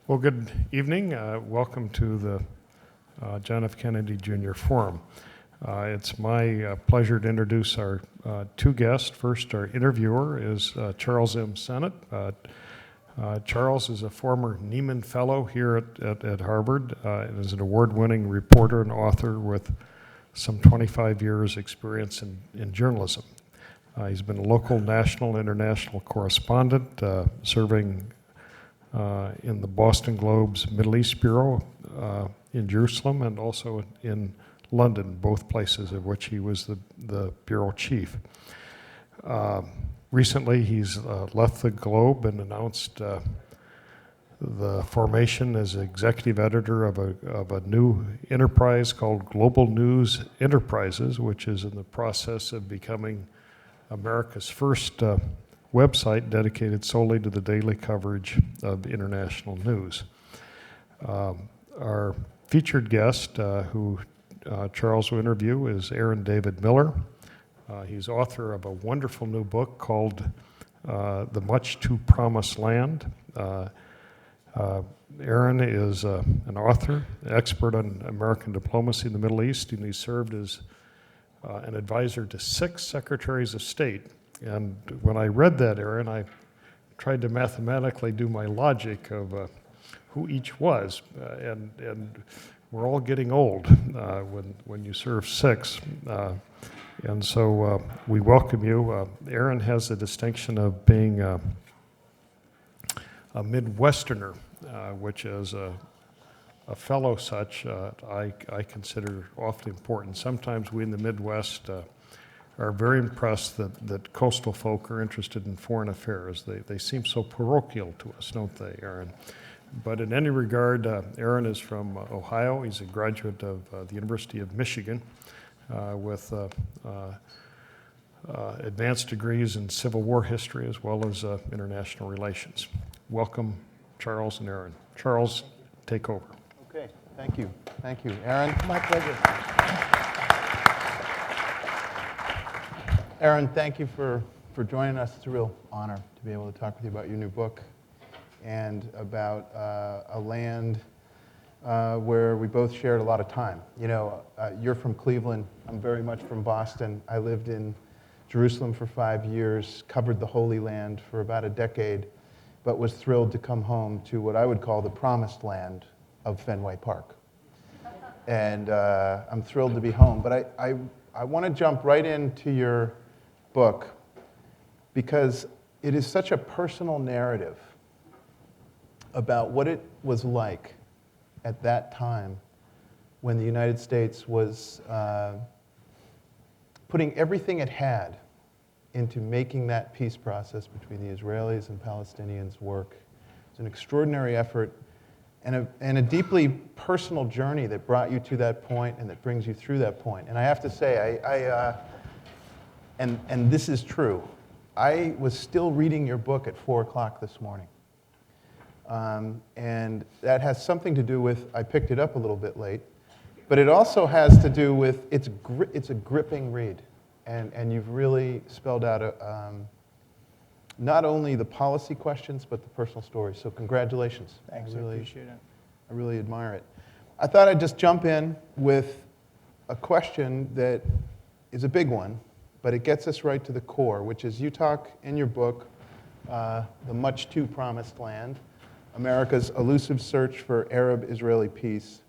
Well, good evening. Welcome to the John F. Kennedy Jr. Forum. It's my pleasure to introduce our two guests. First, our interviewer is Charles M. Sennett. Charles is a former Nieman Fellow here at Harvard and is an award-winning reporter and author with some 25 years experience in journalism. He's been a local, national, international correspondent, serving in the Boston Globe's Middle East Bureau in Jerusalem and also in London, both places of which he was the bureau chief. Recently, he's left the Globe and announced the formation as executive editor of a new enterprise called Global News Enterprises, which is in the process of becoming America's first website dedicated solely to the daily coverage of international news. Our featured guest, who Charles will interview, is Aaron David Miller. He's author of a wonderful new book called The Much Too Promised Land. Aaron is an author, expert on American diplomacy in the Middle East, and he served as an advisor to 6 secretaries of state. And when I read that, Aaron, I tried to mathematically do my logic of who each was, and we're all getting old when you serve 6. And so we welcome you. Aaron has the distinction of being a Midwesterner, which is a fellow such I consider awfully important. Sometimes we in the Midwest are very impressed that coastal folk are interested in foreign affairs. They seem so parochial to us, don't they, Aaron? But in any regard, Aaron is from Ohio. He's a graduate of the University of Michigan with advanced degrees in Civil War history as well as international relations. Welcome, Charles and Aaron. Charles, take over. Okay, thank you. Thank you, Aaron. My pleasure. Aaron, thank you for joining us. It's a real honor to be able to talk with you about your new book and about a land where we both shared a lot of time. You know, you're from Cleveland. I'm very much from Boston. I lived in Jerusalem for 5 years, covered the Holy Land for about a decade, but was thrilled to come home to what I would call the promised land of Fenway Park. And I'm thrilled to be home. But I want to jump right into your book because it is such a personal narrative about what it was like at that time when the United States was putting everything it had into making that peace process between the Israelis and Palestinians work. It's an extraordinary effort and a deeply personal journey that brought you to that point and that brings you through that point. And I have to say, and this is true, I was still reading your book at 4 o'clock this morning. And that has something to do with, I picked it up a little bit late, but it also has to do with, it's a gripping read. And you've really spelled out not only the policy questions, but the personal stories. So congratulations. Thanks, I appreciate it. I really admire it. I thought I'd just jump in with a question that is a big one, but it gets us right to the core, which is you talk in your book, The Much Too Promised Land, America's Elusive Search for Arab-Israeli Peace,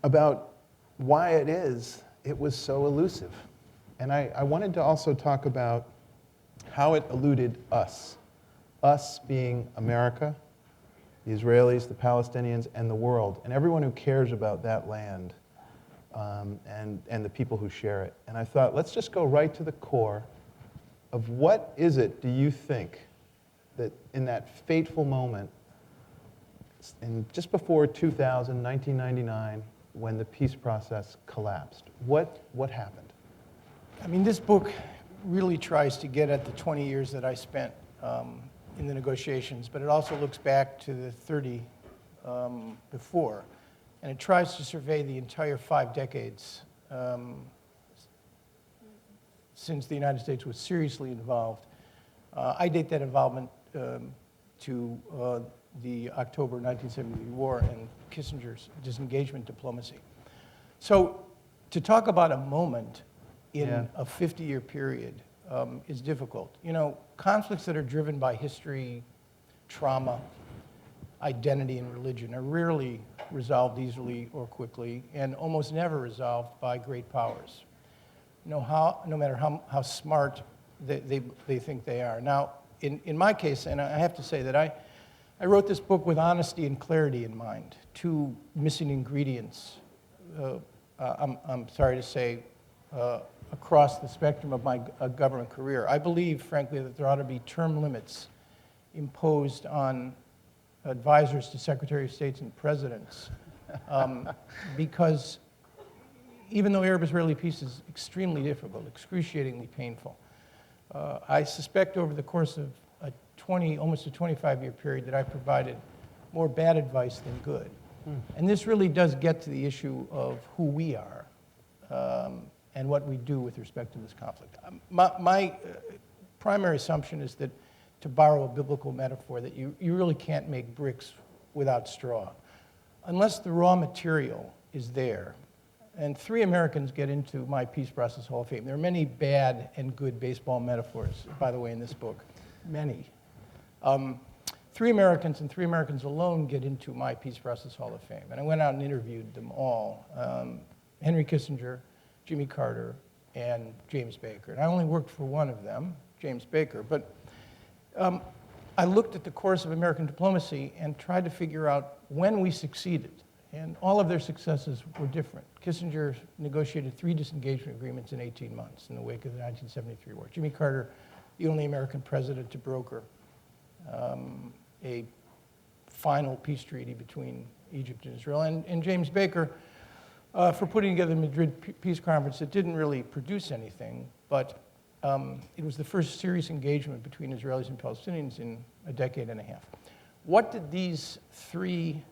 about why it was so elusive. And I wanted to also talk about how it eluded us being America, the Israelis, the Palestinians, and the world, and everyone who cares about that land and the people who share it. And I thought, let's just go right to the core of what is it, do you think, that in that fateful moment, just before 2000, 1999, when the peace process collapsed, what happened? I mean, this book really tries to get at the 20 years that I spent in the negotiations, but it also looks back to the 30 before, and it tries to survey the entire 5 decades since the United States was seriously involved. I date that involvement to the October 1973 war and Kissinger's disengagement diplomacy. So to talk about a moment in Yeah. a 50-year period is difficult. You know, conflicts that are driven by history, trauma, identity, and religion are rarely resolved easily or quickly, and almost never resolved by great powers, no matter how smart they think they are. Now, in my case, and I have to say that I wrote this book with honesty and clarity in mind, two missing ingredients, I'm sorry to say, across the spectrum of my government career. I believe, frankly, that there ought to be term limits imposed on advisors to Secretary of States and presidents, because even though Arab-Israeli peace is extremely difficult, excruciatingly painful, I suspect over the course of almost a 25-year period that I provided more bad advice than good. And this really does get to the issue of who we are and what we do with respect to this conflict. My primary assumption is that, to borrow a biblical metaphor, that you really can't make bricks without straw. Unless the raw material is there, and 3 Americans get into my Peace Process Hall of Fame. There are many bad and good baseball metaphors, by the way, in this book. Many. 3 Americans and 3 Americans alone get into my Peace Process Hall of Fame. And I went out and interviewed them all. Henry Kissinger, Jimmy Carter, and James Baker. And I only worked for one of them, James Baker. But I looked at the course of American diplomacy and tried to figure out when we succeeded. And all of their successes were different. Kissinger negotiated 3 disengagement agreements in 18 months in the wake of the 1973 war. Jimmy Carter, the only American president to broker a final peace treaty between Egypt and Israel. And James Baker, for putting together the Madrid Peace Conference that didn't really produce anything, but it was the first serious engagement between Israelis and Palestinians in a decade and a half. What did these 3,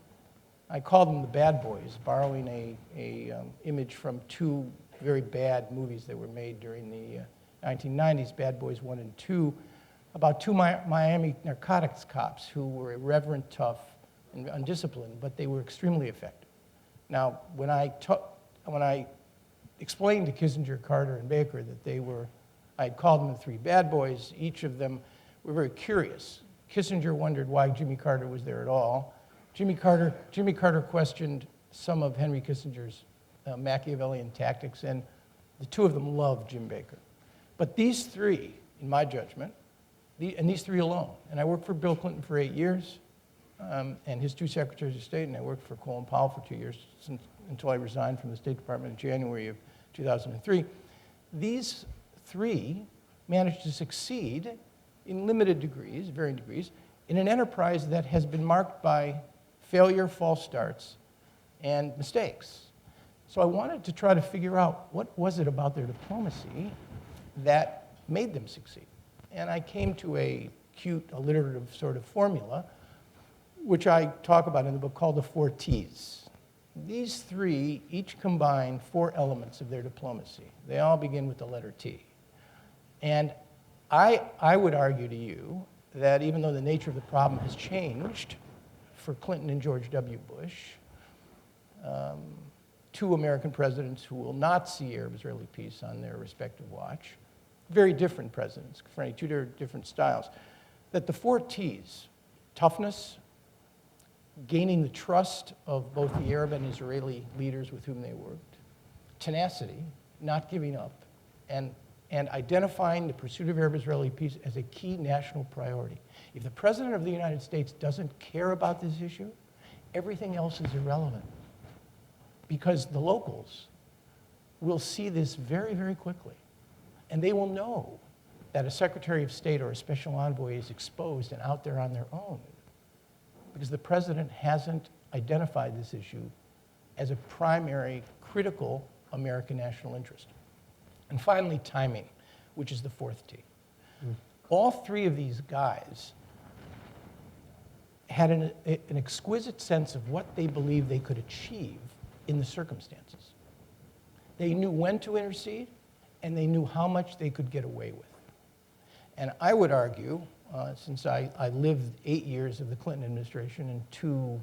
I call them the bad boys, borrowing a image from 2 very bad movies that were made during the 1990s, Bad Boys 1 and 2, about 2 Miami narcotics cops who were irreverent, tough, and undisciplined, but they were extremely effective. Now, when I explained to Kissinger, Carter, and Baker that I had called them the 3 bad boys, each of them were very curious. Kissinger wondered why Jimmy Carter was there at all. Jimmy Carter questioned some of Henry Kissinger's Machiavellian tactics, and the 2 of them loved Jim Baker. But these 3, in my judgment, and these 3 alone, and I worked for Bill Clinton for 8 years, and his 2 secretaries of state, and I worked for Colin Powell for 2 years until I resigned from the State Department in January of 2003. These 3 managed to succeed in limited degrees, varying degrees, in an enterprise that has been marked by failure, false starts, and mistakes. So I wanted to try to figure out what was it about their diplomacy that made them succeed. And I came to a cute, alliterative sort of formula, which I talk about in the book, called the 4 T's. These 3 each combine 4 elements of their diplomacy. They all begin with the letter T. And I would argue to you that even though the nature of the problem has changed for Clinton and George W. Bush, 2 American presidents who will not see Arab-Israeli peace on their respective watch, very different presidents, frankly, 2 different styles, that the 4 T's, toughness, gaining the trust of both the Arab and Israeli leaders with whom they worked, tenacity, not giving up, and identifying the pursuit of Arab-Israeli peace as a key national priority. If the President of the United States doesn't care about this issue, everything else is irrelevant, because the locals will see this very, very quickly. And they will know that a Secretary of State or a special envoy is exposed and out there on their own, because the President hasn't identified this issue as a primary, critical American national interest. And finally, timing, which is the 4th T. All 3 of these guys had an exquisite sense of what they believed they could achieve in the circumstances. They knew when to intercede, and they knew how much they could get away with. And I would argue, since I lived 8 years of the Clinton administration and 2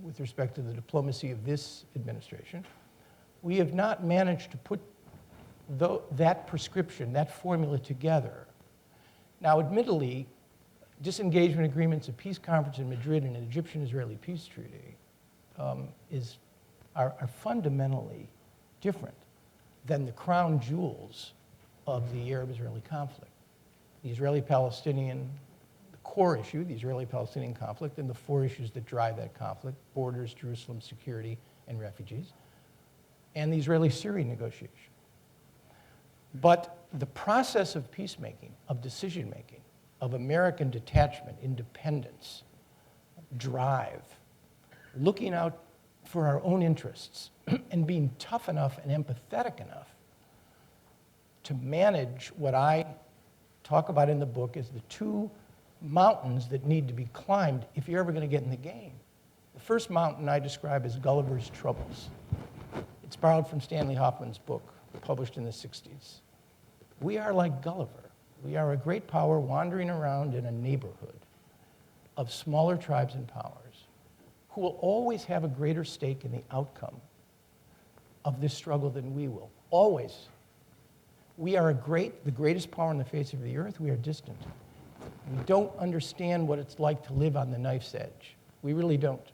with respect to the diplomacy of this administration, we have not managed to put that prescription, that formula together. Now, admittedly, disengagement agreements, a peace conference in Madrid, and an Egyptian-Israeli peace treaty are fundamentally different than the crown jewels of the Arab-Israeli conflict. The Israeli-Palestinian, the core issue, the Israeli-Palestinian conflict, and the 4 issues that drive that conflict: borders, Jerusalem, security, and refugees, and the Israeli-Syrian negotiation. But the process of peacemaking, of decision-making, of American detachment, independence, drive, looking out for our own interests, and being tough enough and empathetic enough to manage what I talk about in the book as the 2 mountains that need to be climbed if you're ever going to get in the game. The first mountain I describe as Gulliver's Troubles. It's borrowed from Stanley Hoffman's book, published in the 60s. We are like Gulliver. We are a great power wandering around in a neighborhood of smaller tribes and powers who will always have a greater stake in the outcome of this struggle than we will. Always. We are the greatest power on the face of the earth. We are distant. We don't understand what it's like to live on the knife's edge. We really don't.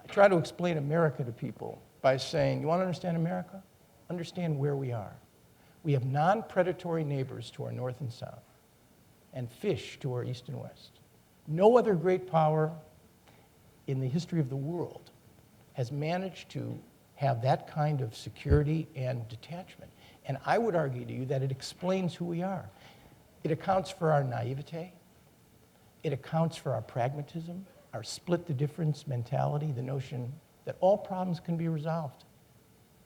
I try to explain America to people by saying, you want to understand America? Understand where we are. We have non-predatory neighbors to our north and south, and fish to our east and west. No other great power in the history of the world has managed to have that kind of security and detachment. And I would argue to you that it explains who we are. It accounts for our naivete. It accounts for our pragmatism, our split the difference mentality, the notion that all problems can be resolved.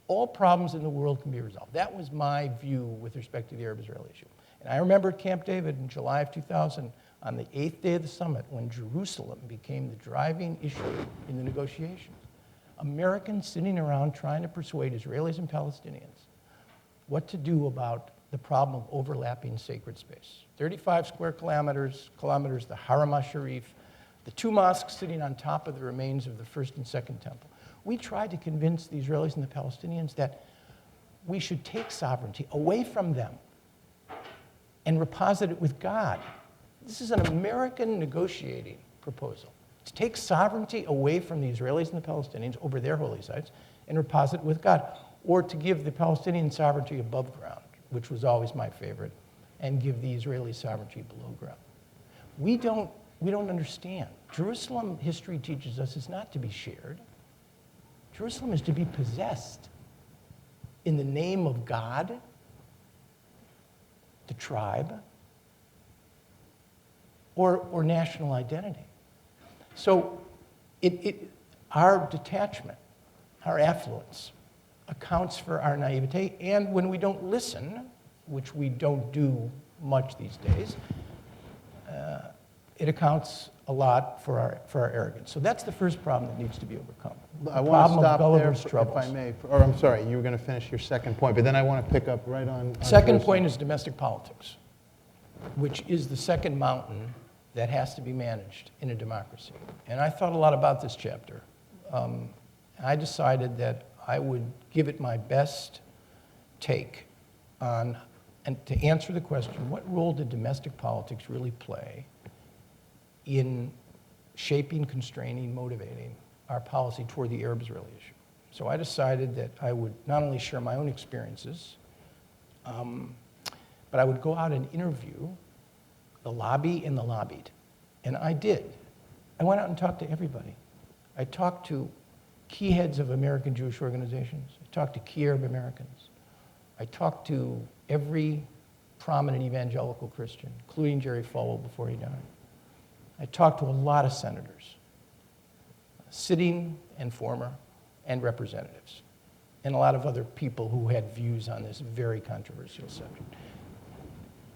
All problems in the world can be resolved. That was my view with respect to the Arab-Israeli issue. And I remember at Camp David in July of 2000, on the 8th day of the summit, when Jerusalem became the driving issue in the negotiations, Americans sitting around trying to persuade Israelis and Palestinians what to do about the problem of overlapping sacred space. 35 square kilometers, the Haram al-Sharif, the 2 mosques sitting on top of the remains of the first and second temple. We tried to convince the Israelis and the Palestinians that we should take sovereignty away from them and reposit it with God. This is an American negotiating proposal, to take sovereignty away from the Israelis and the Palestinians over their holy sites and reposit it with God, or to give the Palestinian sovereignty above ground, which was always my favorite, and give the Israeli sovereignty below ground. We don't understand. Jerusalem, history teaches us, is not to be shared. Jerusalem is to be possessed in the name of God, the tribe, or national identity. So our detachment, our affluence, accounts for our naivete, and when we don't listen, which we don't do much these days, it accounts a lot for our arrogance. So that's the first problem that needs to be overcome. I want to stop there, if I may. Or I'm sorry, you were going to finish your second point, but then I want to pick up right on second point is domestic politics, which is the second mountain that has to be managed in a democracy. And I thought a lot about this chapter. I decided that I would give it my best take on, and to answer the question, what role did domestic politics really play in shaping, constraining, motivating our policy toward the Arab-Israeli issue? So I decided that I would not only share my own experiences, but I would go out and interview the lobby and the lobbied. And I did. I went out and talked to everybody. I talked to key heads of American Jewish organizations. I talked to key Arab Americans. I talked to every prominent evangelical Christian, including Jerry Falwell before he died. I talked to a lot of senators, sitting and former, and representatives, and a lot of other people who had views on this very controversial subject.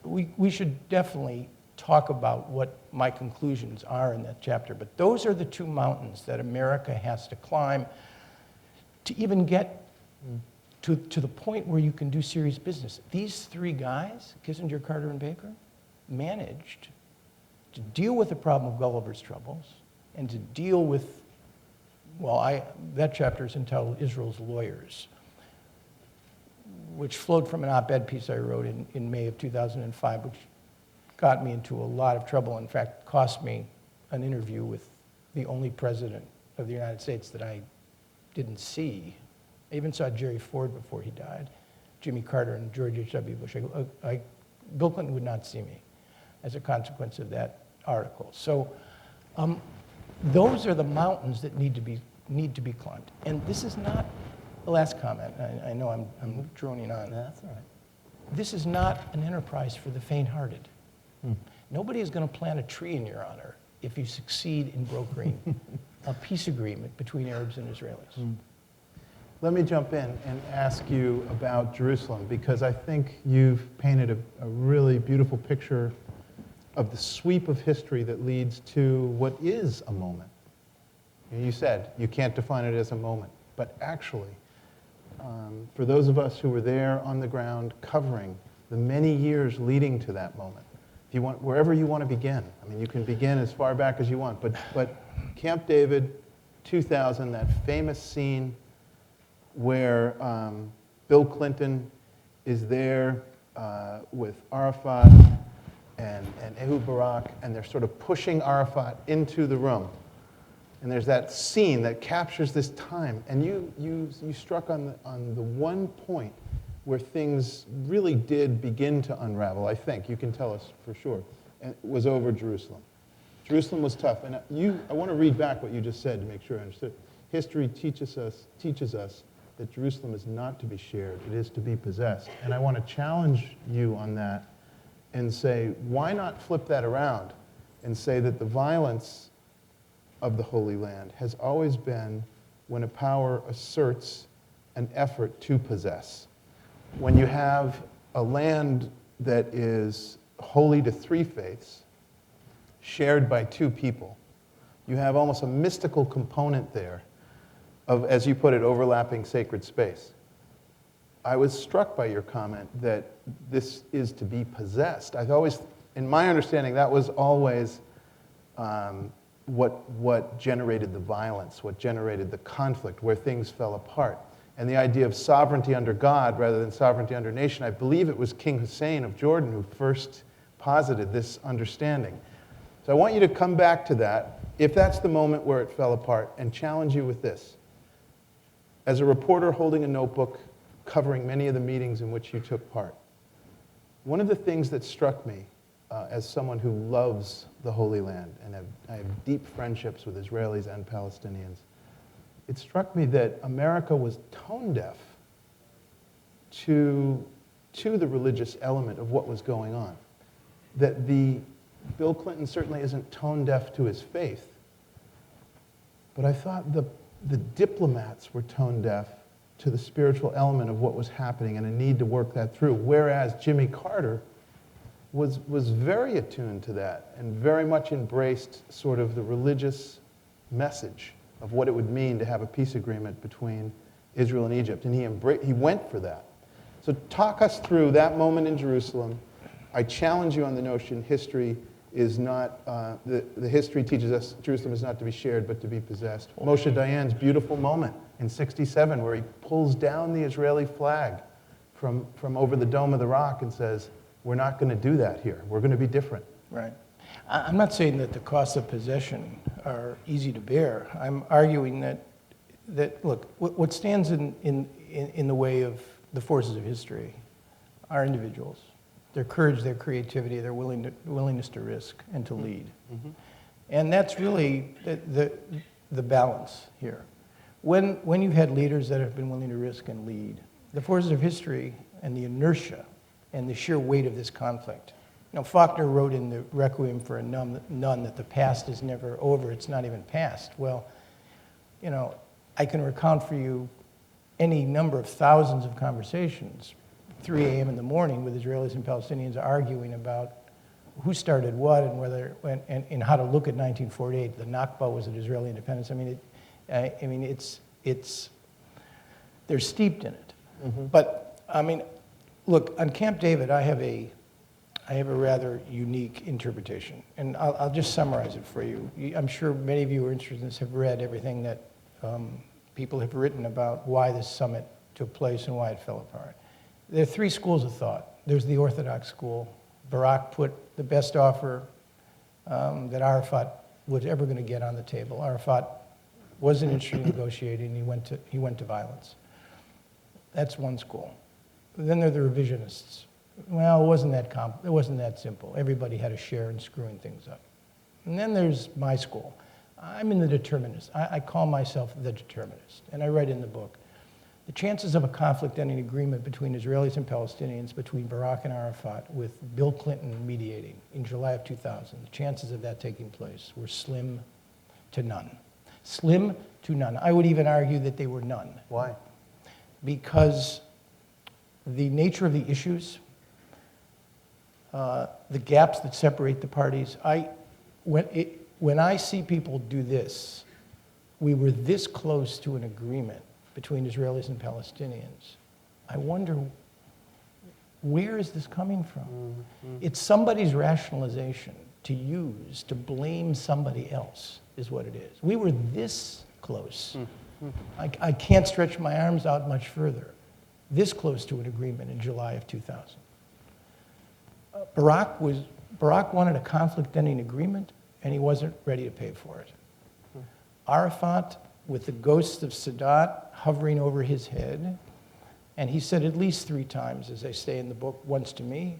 We should definitely talk about what my conclusions are in that chapter, but those are the 2 mountains that America has to climb to even get to the point where you can do serious business. These 3 guys, Kissinger, Carter, and Baker, managed to deal with the problem of Gulliver's troubles and to deal with, well, that chapter is entitled Israel's Lawyers, which flowed from an op-ed piece I wrote in May of 2005, which got me into a lot of trouble. In fact, cost me an interview with the only president of the United States that I didn't see. I even saw Jerry Ford before he died, Jimmy Carter and George H.W. Bush. Bill Clinton would not see me as a consequence of that article. So those are the mountains that need to be climbed. And this is not the last comment. I know I'm droning on. That's all right. This is not an enterprise for the faint-hearted. Nobody is going to plant a tree in your honor if you succeed in brokering a peace agreement between Arabs and Israelis. Let me jump in and ask you about Jerusalem, because I think you've painted a really beautiful picture of the sweep of history that leads to what is a moment. You said you can't define it as a moment, but actually, for those of us who were there on the ground covering the many years leading to that moment, if you want, wherever you want to begin, I mean, you can begin as far back as you want, but Camp David, 2000, that famous scene where Bill Clinton is there with Arafat and Ehud Barak, and they're sort of pushing Arafat into the room. And there's that scene that captures this time. And you struck on the one point where things really did begin to unravel, I think. You can tell us for sure. And it was over Jerusalem. Jerusalem was tough. And I want to read back what you just said to make sure I understood. History teaches us that Jerusalem is not to be shared. It is to be possessed. And I want to challenge you on that and say, why not flip that around and say that the violence of the Holy Land has always been when a power asserts an effort to possess. When you have a land that is holy to three faiths, shared by two people, you have almost a mystical component there of, as you put it, overlapping sacred space. I was struck by your comment that this is to be possessed. I've always, in my understanding, that was always what generated the violence, what generated the conflict, where things fell apart. And the idea of sovereignty under God rather than sovereignty under nation, I believe it was King Hussein of Jordan who first posited this understanding. So I want you to come back to that, if that's the moment where it fell apart, and challenge you with this. As a reporter holding a notebook, covering many of the meetings in which you took part, one of the things that struck me as someone who loves the Holy Land, and I have deep friendships with Israelis and Palestinians, it struck me that America was tone deaf to the religious element of what was going on. That Bill Clinton certainly isn't tone deaf to his faith, but I thought the diplomats were tone deaf to the spiritual element of what was happening and a need to work that through, whereas Jimmy Carter was very attuned to that and very much embraced sort of the religious message of what it would mean to have a peace agreement between Israel and Egypt, and he went for that. So talk us through that moment in Jerusalem. I challenge you on the notion history is not, the history teaches us Jerusalem is not to be shared but to be possessed. Moshe Dayan's beautiful moment in '67 where he pulls down the Israeli flag from over the Dome of the Rock and says, we're not going to do that here. We're going to be different. Right. I'm not saying that the costs of possession are easy to bear. I'm arguing that look, what stands in the way of the forces of history are individuals. Their courage, their creativity, their willingness to risk and to lead. Mm-hmm. And that's really the balance here. When you've had leaders that have been willing to risk and lead, the forces of history and the inertia and the sheer weight of this conflict. You know, Faulkner wrote in the Requiem for a Nun that the past is never over, it's not even past. Well, you know, I can recount for you any number of thousands of conversations, 3 a.m. in the morning with Israelis and Palestinians arguing about who started what and how to look at 1948. The Nakba was an Israeli independence. I mean, it's they're steeped in it. Mm-hmm. But I mean, look, on Camp David, I have I have a rather unique interpretation, and I'll just summarize it for you. I'm sure many of you who are interested in this have read everything that people have written about why this summit took place and why it fell apart. There are three schools of thought. There's the Orthodox school. Barak put the best offer that Arafat was ever going to get on the table. Arafat wasn't interested in negotiating. He went to violence. That's one school. Then there are the revisionists. Well, it wasn't that simple. Everybody had a share in screwing things up. And then there's my school. I'm in the determinist. I call myself the determinist. And I write in the book, the chances of a conflict ending agreement between Israelis and Palestinians, between Barak and Arafat, with Bill Clinton mediating in July of 2000, the chances of that taking place were slim to none. Slim to none. I would even argue that they were none. Why? Because the nature of the issues, the gaps that separate the parties, when I see people do this, we were this close to an agreement between Israelis and Palestinians. I wonder, where is this coming from? Mm-hmm. It's somebody's rationalization to use to blame somebody else is what it is. We were this close. Mm-hmm. I can't stretch my arms out much further. This close to an agreement in July of 2000. Barak wanted a conflict-ending agreement, and he wasn't ready to pay for it. Arafat, with the ghosts of Sadat hovering over his head, and he said at least 3 times, as I say in the book, once to me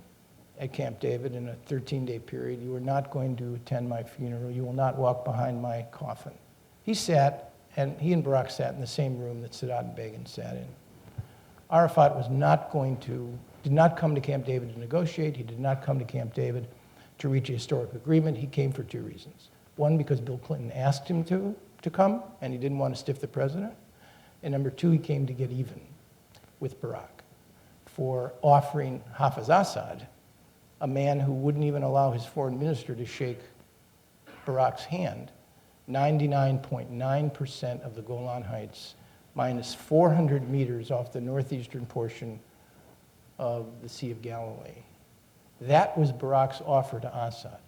at Camp David in a 13-day period, you are not going to attend my funeral, you will not walk behind my coffin. He and Barak sat in the same room that Sadat and Begin sat in. Arafat did not come to Camp David to negotiate. He did not come to Camp David to reach a historic agreement. He came for 2 reasons. One, because Bill Clinton asked him to come, and he didn't want to stiff the president. And number 2, he came to get even with Barak for offering Hafiz Assad, a man who wouldn't even allow his foreign minister to shake Barak's hand, 99.9% of the Golan Heights, minus 400 meters off the northeastern portion of the Sea of Galilee. That was Barak's offer to Assad,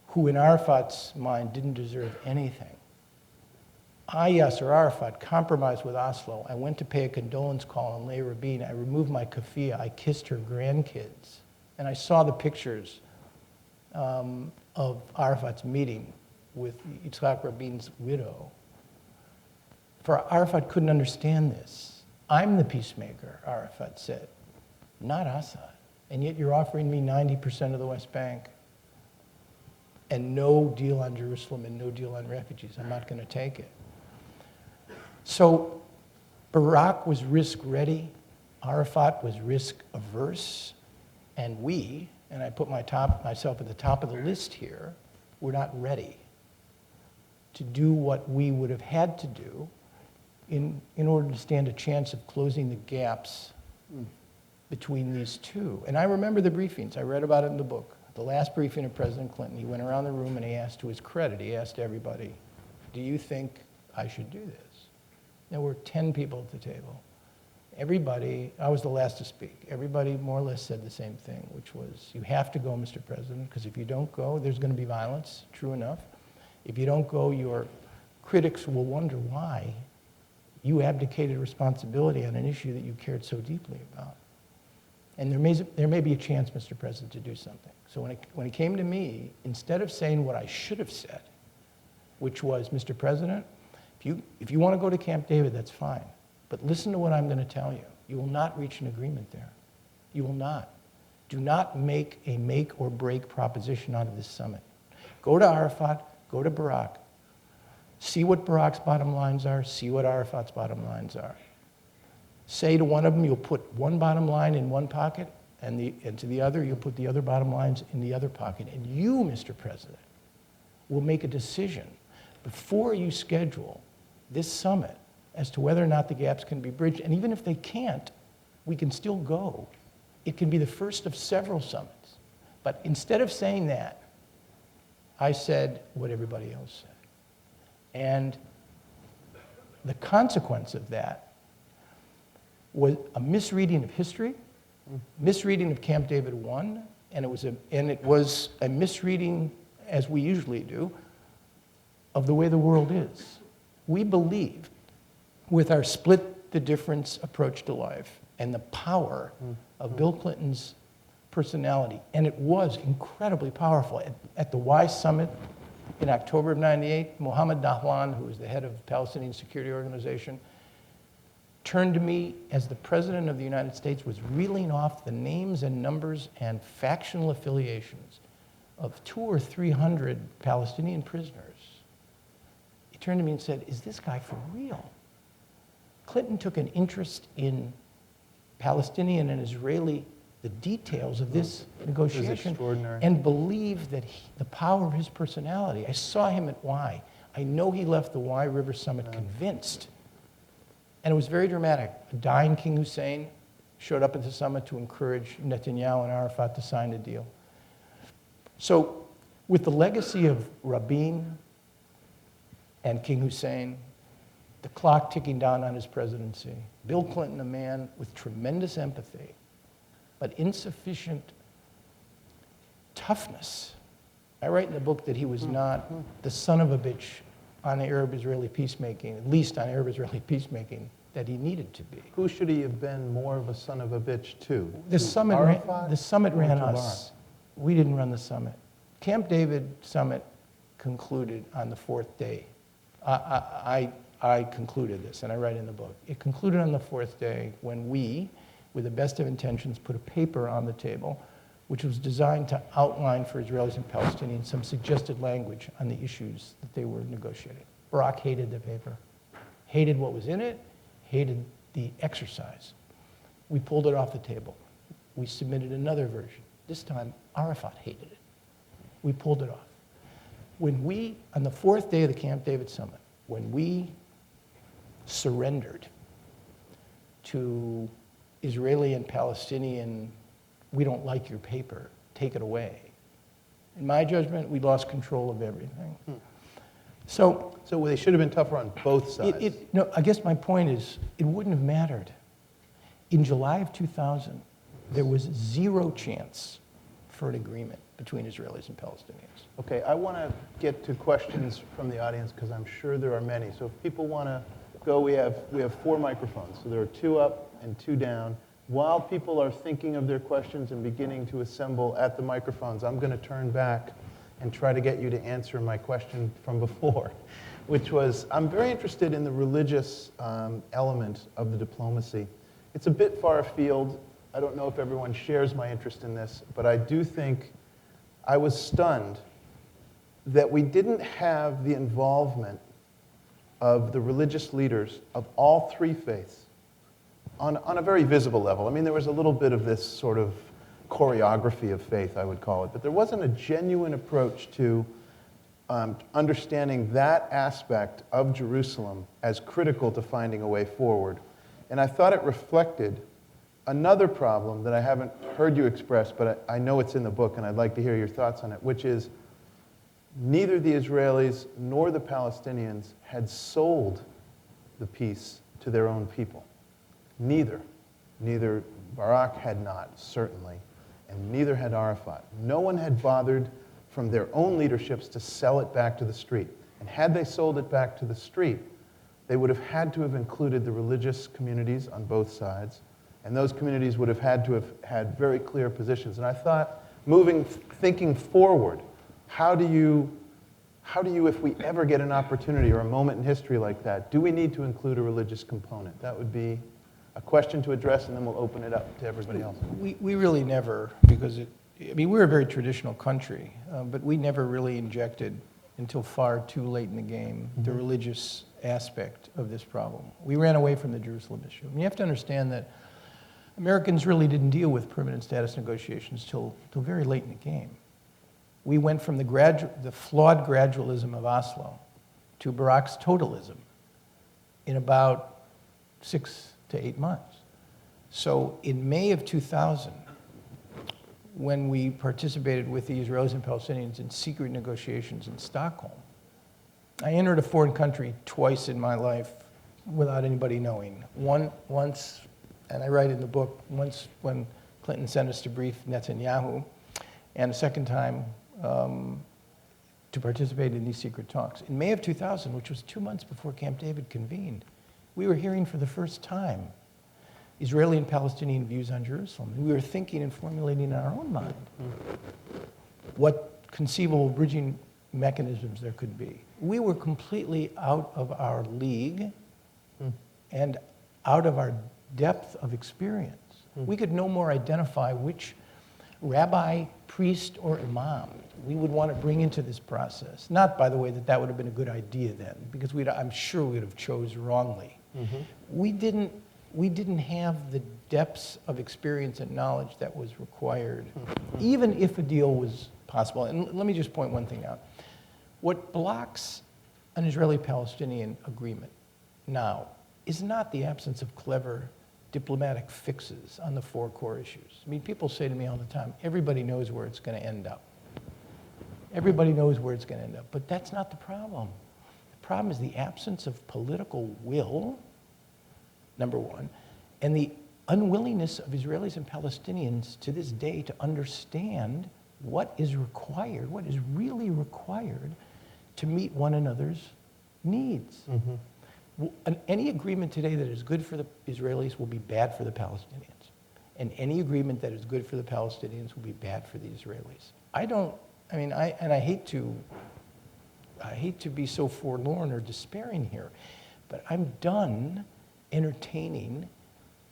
who in Arafat's mind didn't deserve anything. Yasser Arafat compromised with Oslo. I went to pay a condolence call on Leah Rabin. I removed my keffiyeh. I kissed her grandkids. And I saw the pictures of Arafat's meeting with Yitzhak Rabin's widow. For Arafat couldn't understand this. I'm the peacemaker, Arafat said, not Assad. And yet you're offering me 90% of the West Bank and no deal on Jerusalem and no deal on refugees. I'm not going to take it. So Barak was risk-ready. Arafat was risk-averse. And we, and I put myself at the top of the list here, were not ready to do what we would have had to do in order to stand a chance of closing the gaps between these two. And I remember the briefings. I read about it in the book. The last briefing of President Clinton, he went around the room and he asked, to his credit, he asked everybody, do you think I should do this? There were 10 people at the table. Everybody, I was the last to speak, everybody more or less said the same thing, which was, you have to go, Mr. President, because if you don't go, there's going to be violence, true enough. If you don't go, your critics will wonder why you abdicated responsibility on an issue that you cared so deeply about. And there may be a chance, Mr. President, to do something. So when it came to me, instead of saying what I should have said, which was, Mr. President, if you want to go to Camp David, that's fine. But listen to what I'm going to tell you. You will not reach an agreement there. You will not. Do not make a make or break proposition out of this summit. Go to Arafat, go to Barak. See what Barak's bottom lines are, see what Arafat's bottom lines are. Say to one of them, you'll put one bottom line in one pocket, and to the other, you'll put the other bottom lines in the other pocket. And you, Mr. President, will make a decision before you schedule this summit as to whether or not the gaps can be bridged. And even if they can't, we can still go. It can be the first of several summits. But instead of saying that, I said what everybody else said. And the consequence of that was a misreading of history misreading of Camp David I, and it was a misreading, as we usually do, of the way the world is. We believed, with our split the difference approach to life and the power of Bill Clinton's personality, and it was incredibly powerful. At the Y Summit in October of '98, Mohammed Dahlan, who was the head of the Palestinian Security Organization, turned to me as the President of the United States was reeling off the names and numbers and factional affiliations of 200 or 300 Palestinian prisoners. He turned to me and said, "Is this guy for real?" Clinton took an interest in Palestinian and Israeli, the details of this negotiation, extraordinary. and believed that the power of his personality. I saw him at Y. I know he left the Y River Summit convinced. And it was very dramatic. A dying King Hussein showed up at the summit to encourage Netanyahu and Arafat to sign a deal. So with the legacy of Rabin and King Hussein, the clock ticking down on his presidency, Bill Clinton, a man with tremendous empathy, but insufficient toughness. I write in the book that he was not the son of a bitch on Arab-Israeli peacemaking, at least on Arab-Israeli peacemaking, that he needed to be. Who should he have been more of a son of a bitch to? The summit Arafat ran or us. We didn't run the summit. Camp David summit concluded on the fourth day. I concluded this, and I write in the book. It concluded on the fourth day when we, with the best of intentions, put a paper on the table which was designed to outline for Israelis and Palestinians some suggested language on the issues that they were negotiating. Barak hated the paper, hated what was in it, hated the exercise. We pulled it off the table. We submitted another version. This time, Arafat hated it. We pulled it off. When we, on the fourth day of the Camp David summit, when we surrendered to Israeli and Palestinian, we don't like your paper, take it away. In my judgment, we lost control of everything. So they should have been tougher on both sides. no, I guess my point is, it wouldn't have mattered. In July of 2000, there was zero chance for an agreement between Israelis and Palestinians. Okay, I want to get to questions from the audience because I'm sure there are many. So if people want to go, we have 4 microphones. So there are 2 up and 2 down. While people are thinking of their questions and beginning to assemble at the microphones, I'm going to turn back and try to get you to answer my question from before, which was, I'm very interested in the religious element of the diplomacy. It's a bit far afield. I don't know if everyone shares my interest in this, but I do think I was stunned that we didn't have the involvement of the religious leaders of all 3 faiths on a very visible level. I mean, there was a little bit of this sort of choreography of faith, I would call it, but there wasn't a genuine approach to understanding that aspect of Jerusalem as critical to finding a way forward. And I thought it reflected another problem that I haven't heard you express, but I know it's in the book, and I'd like to hear your thoughts on it, which is neither the Israelis nor the Palestinians had sold the peace to their own people. Neither. Neither Barak had not, certainly, and neither had Arafat. No one had bothered from their own leaderships to sell it back to the street. And had they sold it back to the street, they would have had to have included the religious communities on both sides, and those communities would have had to have had very clear positions. And I thought, thinking forward, how do you, if we ever get an opportunity or a moment in history like that, do we need to include a religious component? That would be a question to address, and then we'll open it up to everybody else. We really never, because we're a very traditional country, but we never really injected, until far too late in the game, the religious aspect of this problem. We ran away from the Jerusalem issue. And you have to understand that Americans really didn't deal with permanent status negotiations till very late in the game. We went from the flawed gradualism of Oslo to Barak's totalism in about 6 to 8 months. So in May of 2000, when we participated with the Israelis and Palestinians in secret negotiations in Stockholm, I entered a foreign country twice in my life without anybody knowing. Once, and I write in the book, once when Clinton sent us to brief Netanyahu, and a second time to participate in these secret talks. In May of 2000, which was 2 months before Camp David convened, we were hearing for the first time Israeli and Palestinian views on Jerusalem. And we were thinking and formulating in our own mind what conceivable bridging mechanisms there could be. We were completely out of our league and out of our depth of experience. We could no more identify which rabbi, priest, or imam we would want to bring into this process. Not, by the way, that would have been a good idea then, because I'm sure we would have chose wrongly. We didn't have the depths of experience and knowledge that was required, even if a deal was possible. And let me just point one thing out. What blocks an Israeli-Palestinian agreement now is not the absence of clever diplomatic fixes on the 4 core issues. I mean, people say to me all the time, everybody knows where it's going to end up. Everybody knows where it's going to end up, but that's not the problem. The problem is the absence of political will, number one, and the unwillingness of Israelis and Palestinians to this day to understand what is required, what is really required to meet one another's needs. Any agreement today that is good for the Israelis will be bad for the Palestinians. And any agreement that is good for the Palestinians will be bad for the Israelis. I hate to be so forlorn or despairing here, but I'm done entertaining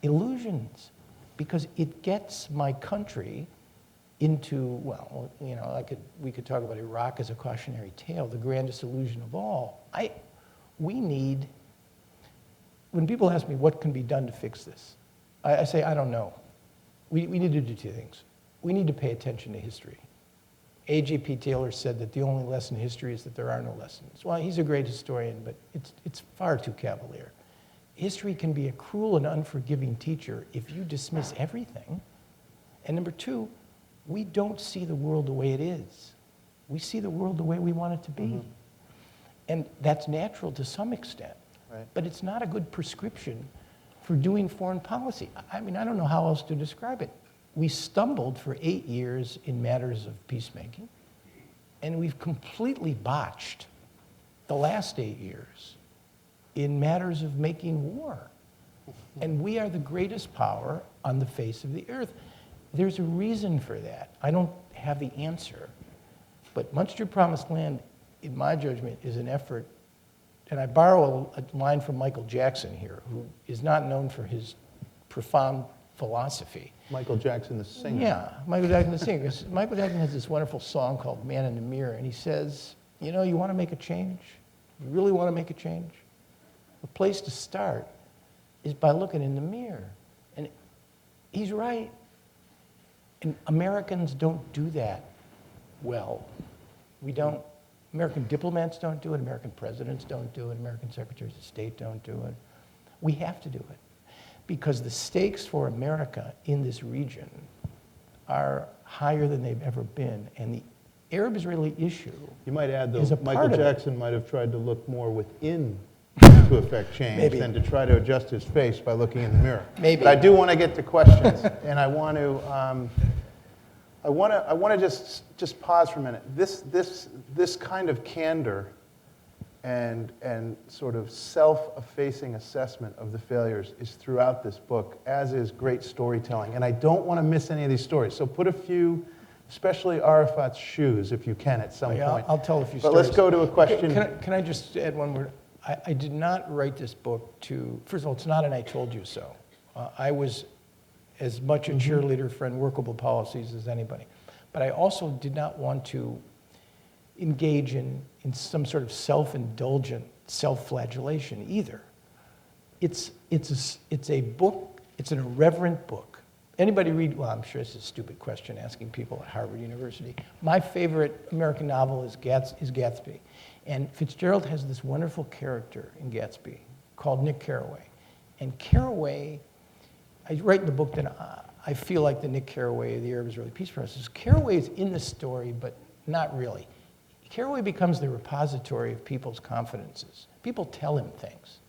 illusions, because it gets my country into, well, you know, we could talk about Iraq as a cautionary tale, the grandest illusion of all. When people ask me what can be done to fix this, I say, I don't know. We need to do 2 things. We need to pay attention to history. A.J.P. Taylor said that the only lesson in history is that there are no lessons. Well, he's a great historian, but it's far too cavalier. History can be a cruel and unforgiving teacher if you dismiss everything. And number 2, we don't see the world the way it is. We see the world the way we want it to be. And that's natural to some extent. Right. But it's not a good prescription for doing foreign policy. I mean, I don't know how else to describe it. We stumbled for 8 years in matters of peacemaking, and we've completely botched the last 8 years in matters of making war. And we are the greatest power on the face of the earth. There's a reason for that. I don't have the answer. But Munster Promised Land, in my judgment, is an effort, and I borrow a line from Michael Jackson here, who is not known for his profound philosophy. Michael Jackson, the singer. Yeah, Michael Jackson, the singer. Michael Jackson has this wonderful song called Man in the Mirror, and he says, you know, you want to make a change? You really want to make a change? The place to start is by looking in the mirror. And he's right. And Americans don't do that well. We don't. American diplomats don't do it. American presidents don't do it. American secretaries of state don't do it. We have to do it, because the stakes for America in this region are higher than they've ever been. And the Arab-Israeli issue, you might add, though, is a part Michael of it. Jackson might have tried to look more within to affect change Maybe. than to try to adjust his face by looking in the mirror. Maybe. But I do want to get to questions, and I want to just pause for a minute. This kind of candor and sort of self-effacing assessment of the failures is throughout this book, as is great storytelling. And I don't want to miss any of these stories. So put a few, especially Arafat's shoes, if you can, at some point. I'll tell a few But stories. let's go to a question. Can I just add one word? I did not write this book to, first of all, it's not an I told you so. I was as much a cheerleader for unworkable policies as anybody. But I also did not want to engage in some sort of self-indulgent self-flagellation either. It's a book, it's an irreverent book. Anybody read, well, I'm sure it's a stupid question asking people at Harvard University. My favorite American novel is Gatsby. And Fitzgerald has this wonderful character in Gatsby called Nick Carraway. And Carraway, I write in the book that I feel like the Nick Carraway of the Arab-Israeli peace process. Carraway is in the story, but not really. Carraway becomes the repository of people's confidences. People tell him things.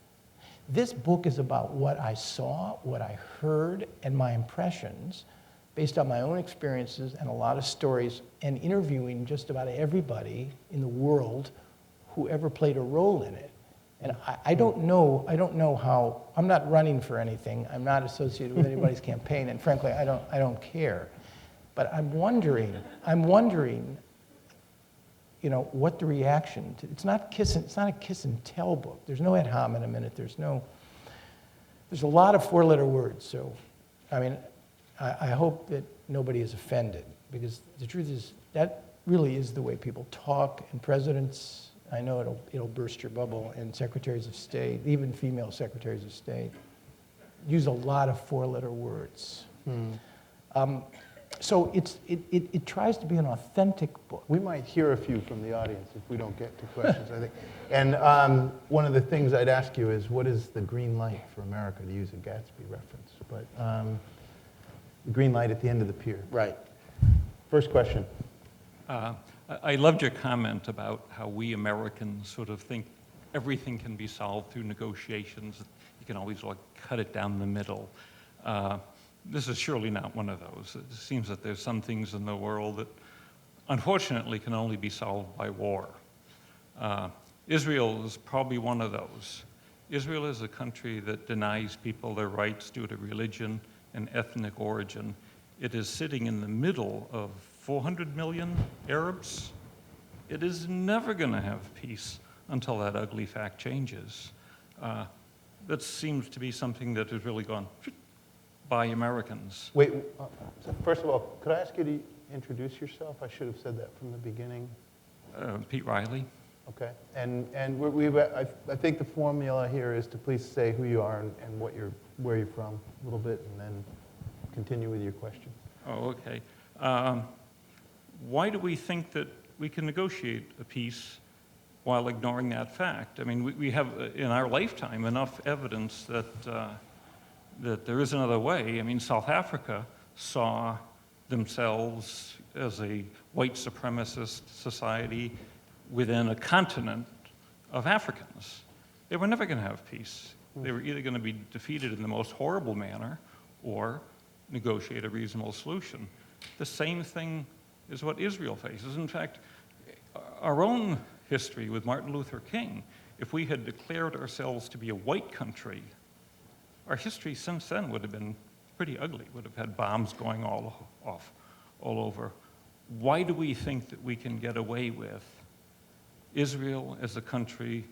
This book is about what I saw, what I heard, and my impressions based on my own experiences and a lot of stories and interviewing just about everybody in the world who ever played a role in it. And I don't know how, I'm not running for anything, I'm not associated with anybody's campaign, and frankly, I don't care. But I'm wondering, you know, what the reaction to, it's not a kiss and tell book. There's no ad hominem in it, there's a lot of four-letter words, so, I mean, I hope that nobody is offended, because the truth is, that really is the way people talk, and presidents, I know it'll burst your bubble, and secretaries of state, even female secretaries of state, use a lot of four-letter words. So it tries to be an authentic book. We might hear a few from the audience if we don't get to questions, I think. And one of the things I'd ask you is, what is the green light for America, to use a Gatsby reference? But the green light at the end of the pier. Right. First question. I loved your comment about how we Americans sort of think everything can be solved through negotiations. You can always like cut it down the middle. This is surely not one of those. It seems that there's some things in the world that unfortunately can only be solved by war. Israel is probably one of those. Israel is a country that denies people their rights due to religion and ethnic origin. It is sitting in the middle of 400 million Arabs. It is never going to have peace until that ugly fact changes. That seems to be something that has really gone by Americans. Wait, first of all, could I ask you to introduce yourself? I should have said that from the beginning. Pete Riley. Okay, and I think the formula here is to please say who you are and where you're from a little bit, and then continue with your question. Oh, okay. Why do we think that we can negotiate a peace while ignoring that fact? I mean, we have in our lifetime enough evidence that that there is another way. I mean, South Africa saw themselves as a white supremacist society within a continent of Africans. They were never going to have peace. They were either going to be defeated in the most horrible manner or negotiate a reasonable solution. The same thing is what Israel faces. In fact, our own history with Martin Luther King, if we had declared ourselves to be a white country, our history since then would have been pretty ugly, would have had bombs going all over. Why do we think that we can get away with Israel as a country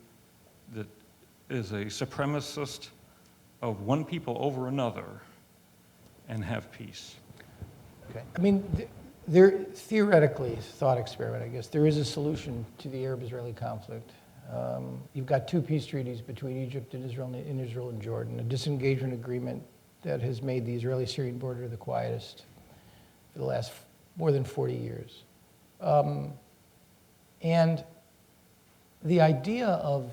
that is a supremacist of one people over another and have peace? Okay. I mean, there theoretically, thought experiment, I guess, there is a solution to the Arab-Israeli conflict. You've got two peace treaties between Egypt and Israel and Jordan, a disengagement agreement that has made the Israeli-Syrian border the quietest for the last more than 40 years. And the idea of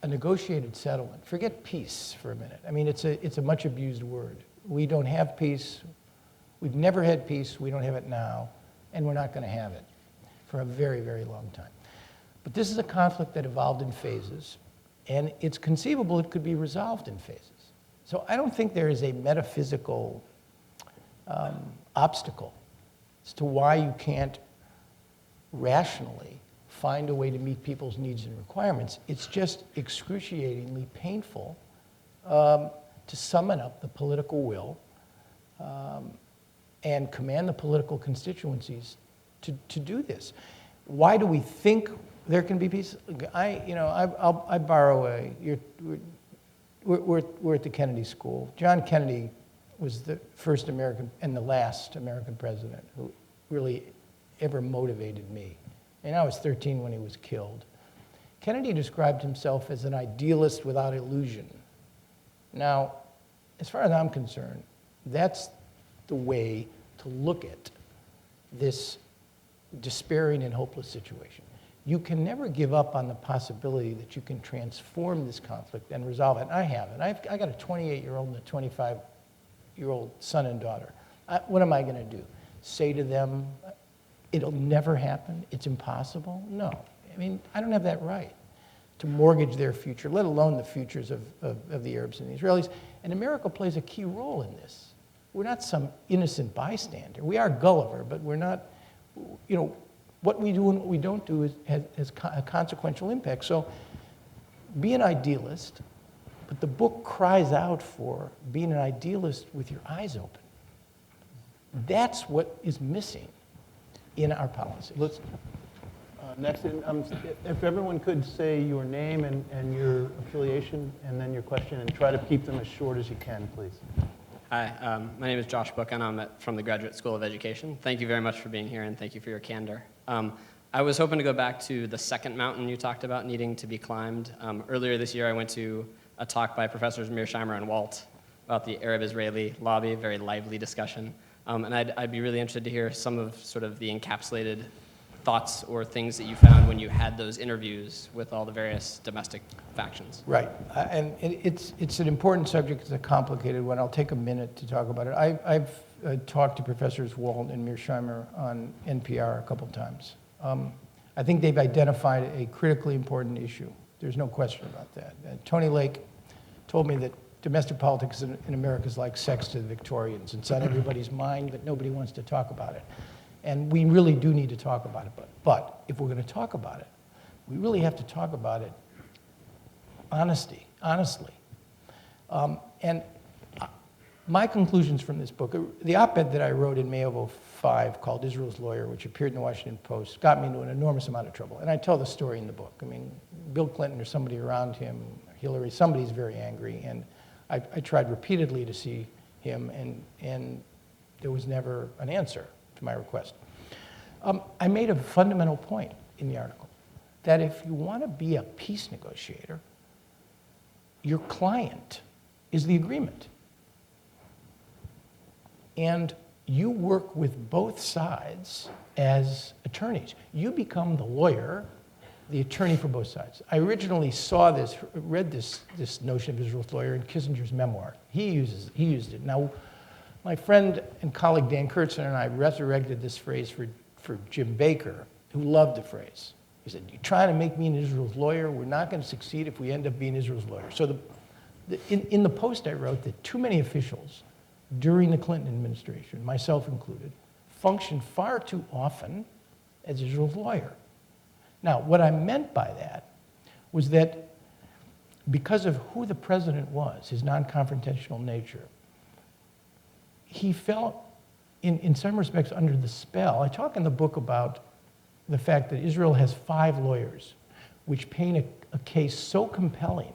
a negotiated settlement, forget peace for a minute. I mean, it's a much abused word. We don't have peace. We've never had peace. We don't have it now. And we're not going to have it for a very, very long time. But this is a conflict that evolved in phases, and it's conceivable it could be resolved in phases. So I don't think there is a metaphysical obstacle as to why you can't rationally find a way to meet people's needs and requirements. It's just excruciatingly painful to summon up the political will and command the political constituencies to do this. Why do we think there can be peace? I borrow we're at the Kennedy School. John Kennedy was the first American and the last American president who really ever motivated me. And I was 13 when he was killed. Kennedy described himself as an idealist without illusion. Now, as far as I'm concerned, that's the way to look at this despairing and hopeless situation. You can never give up on the possibility that you can transform this conflict and resolve it. And I have it. I got a 28-year-old and a 25-year-old son and daughter. What am I going to do? Say to them, it'll never happen? It's impossible? No. I mean, I don't have that right to mortgage their future, let alone the futures of the Arabs and the Israelis. And America plays a key role in this. We're not some innocent bystander. We are Gulliver, but we're not, you know, what we do and what we don't do has a consequential impact. So be an idealist, but the book cries out for being an idealist with your eyes open. That's what is missing in our policy. Let's, next, if everyone could say your name and your affiliation and then your question, and try to keep them as short as you can, please. Hi, my name is Josh Book, and I'm from the Graduate School of Education. Thank you very much for being here, and thank you for your candor. I was hoping to go back to the second mountain you talked about needing to be climbed. Earlier this year, I went to a talk by Professors Mearsheimer and Walt about the Arab-Israeli Lobby, a very lively discussion. And I'd be really interested to hear some of sort of the encapsulated thoughts or things that you found when you had those interviews with all the various domestic factions. Right, and it's an important subject. It's a complicated one. I'll take a minute to talk about it. I've talked to Professors Walt and Mearsheimer on NPR a couple times. I think they've identified a critically important issue. There's no question about that. Tony Lake told me that domestic politics in America is like sex to the Victorians. It's on everybody's mind, but nobody wants to talk about it. And we really do need to talk about it. But if we're going to talk about it, we really have to talk about it honestly. And my conclusions from this book, the op-ed that I wrote in May of '05 called Israel's Lawyer, which appeared in the Washington Post, got me into an enormous amount of trouble. And I tell the story in the book. I mean, Bill Clinton or somebody around him, Hillary, somebody's very angry. And I tried repeatedly to see him, and there was never an answer to my request. I made a fundamental point in the article, that if you want to be a peace negotiator, your client is the agreement. And you work with both sides as attorneys. You become the lawyer, the attorney for both sides. I originally read this notion of Israel's lawyer in Kissinger's memoir. He used it. Now, my friend and colleague Dan Kurtzen and I resurrected this phrase for Jim Baker, who loved the phrase. He said, "You're trying to make me an Israel's lawyer. We're not going to succeed if we end up being Israel's lawyer." So in the post I wrote that too many officials during the Clinton administration, myself included, functioned far too often as Israel's lawyer. Now, what I meant by that was that because of who the president was, his non-confrontational nature, he felt, in some respects, under the spell. I talk in the book about the fact that Israel has 5 lawyers, which paint a case so compelling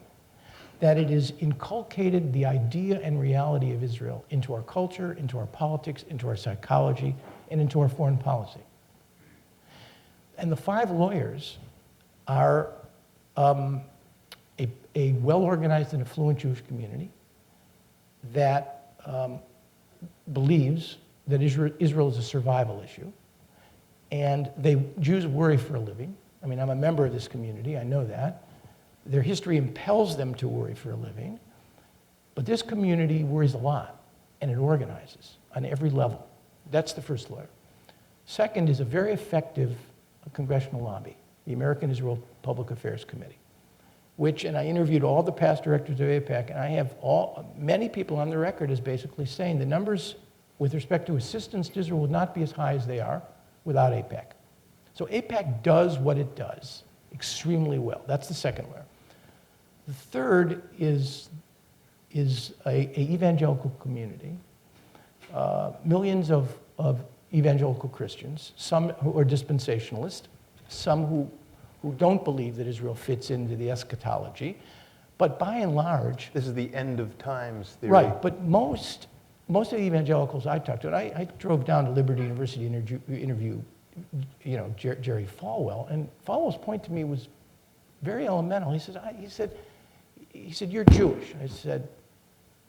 that it has inculcated the idea and reality of Israel into our culture, into our politics, into our psychology, and into our foreign policy. And the 5 lawyers are a well-organized and affluent Jewish community that believes that Israel is a survival issue. And Jews worry for a living. I mean, I'm a member of this community, I know that. Their history impels them to worry for a living. But this community worries a lot, and it organizes on every level. That's the first layer. Second is a very effective congressional lobby, the American Israel Public Affairs Committee, and I interviewed all the past directors of AIPAC, and I have many people on the record as basically saying the numbers with respect to assistance to Israel would not be as high as they are without AIPAC. So AIPAC does what it does extremely well. That's the second layer. The third is a evangelical community, millions of evangelical Christians, some who are dispensationalist, some who don't believe that Israel fits into the eschatology, but by and large... This is the end of times theory. Right, but most of the evangelicals I talked to, and I drove down to Liberty University to interview Jerry Falwell, and Falwell's point to me was very elemental. He said, "You're Jewish." I said,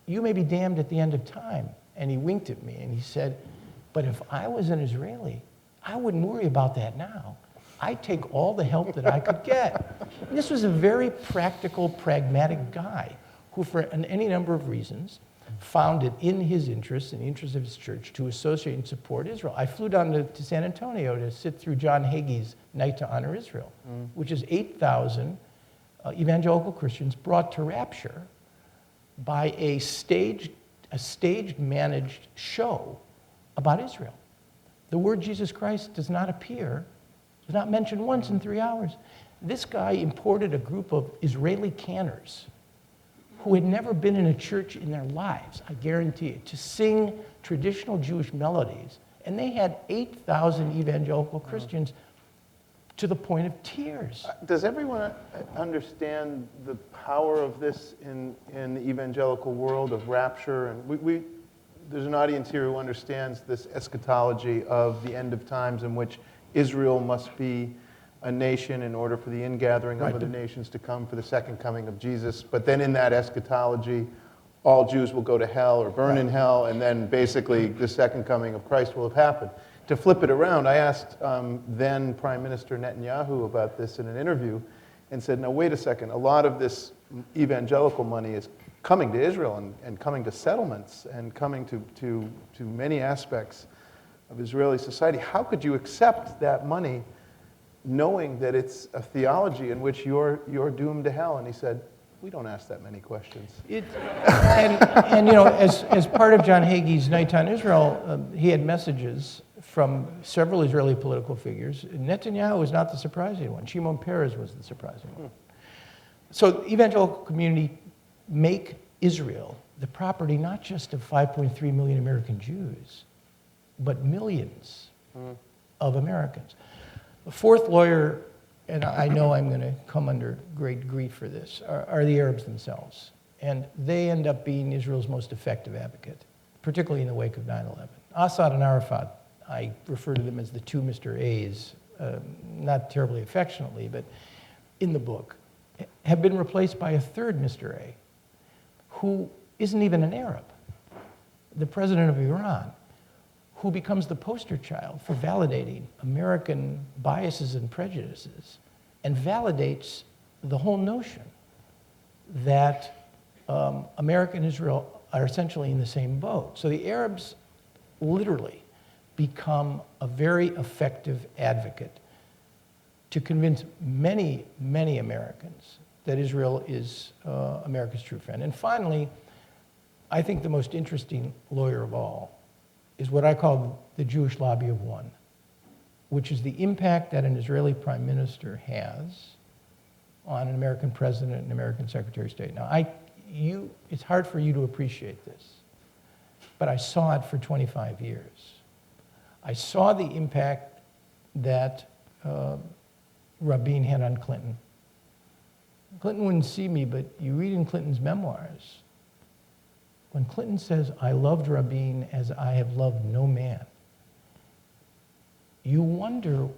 "You may be damned at the end of time." And he winked at me, and he said, "But if I was an Israeli, I wouldn't worry about that now. I'd take all the help that I could get." And this was a very practical, pragmatic guy who, for any number of reasons, found it in his interest, in the interest of his church, to associate and support Israel. I flew down to San Antonio to sit through John Hagee's Night to Honor Israel, which is 8,000 evangelical Christians brought to rapture by a staged a staged, managed show about Israel. The word Jesus Christ does not appear, does not mentioned once in 3 hours. This guy imported a group of Israeli canners who had never been in a church in their lives, I guarantee it, to sing traditional Jewish melodies. And they had 8,000 evangelical Christians to the point of tears. Does everyone understand the power of this in the evangelical world of rapture? And there's an audience here who understands this eschatology of the end of times in which Israel must be a nation in order for the ingathering of other nations to come for the second coming of Jesus. But then in that eschatology, all Jews will go to hell or burn in hell, and then basically the second coming of Christ will have happened. To flip it around, I asked then Prime Minister Netanyahu about this in an interview and said, now wait a second, a lot of this evangelical money is coming to Israel and coming to settlements and coming to many aspects of Israeli society. How could you accept that money knowing that it's a theology in which you're doomed to hell? And he said, we don't ask that many questions. And you know, as part of John Hagee's Nighttime Israel, he had messages from several Israeli political figures. Netanyahu was not the surprising one. Shimon Peres was the surprising one. So the evangelical community make Israel the property not just of 5.3 million American Jews, but millions of Americans. The fourth lawyer, and I know I'm going to come under great grief for this, are the Arabs themselves. And they end up being Israel's most effective advocate, particularly in the wake of 9/11. Assad and Arafat, I refer to them as the two Mr. A's, not terribly affectionately, but in the book, have been replaced by a third Mr. A, who isn't even an Arab, the president of Iran, who becomes the poster child for validating American biases and prejudices and validates the whole notion that America and Israel are essentially in the same boat. So the Arabs literally become a very effective advocate to convince many, many Americans that Israel is America's true friend. And finally, I think the most interesting lawyer of all is what I call the Jewish Lobby of One, which is the impact that an Israeli prime minister has on an American president and American secretary of state. Now, it's hard for you to appreciate this, but I saw it for 25 years. I saw the impact that Rabin had on Clinton. Clinton wouldn't see me, but you read in Clinton's memoirs, when Clinton says, I loved Rabin as I have loved no man, you wonder,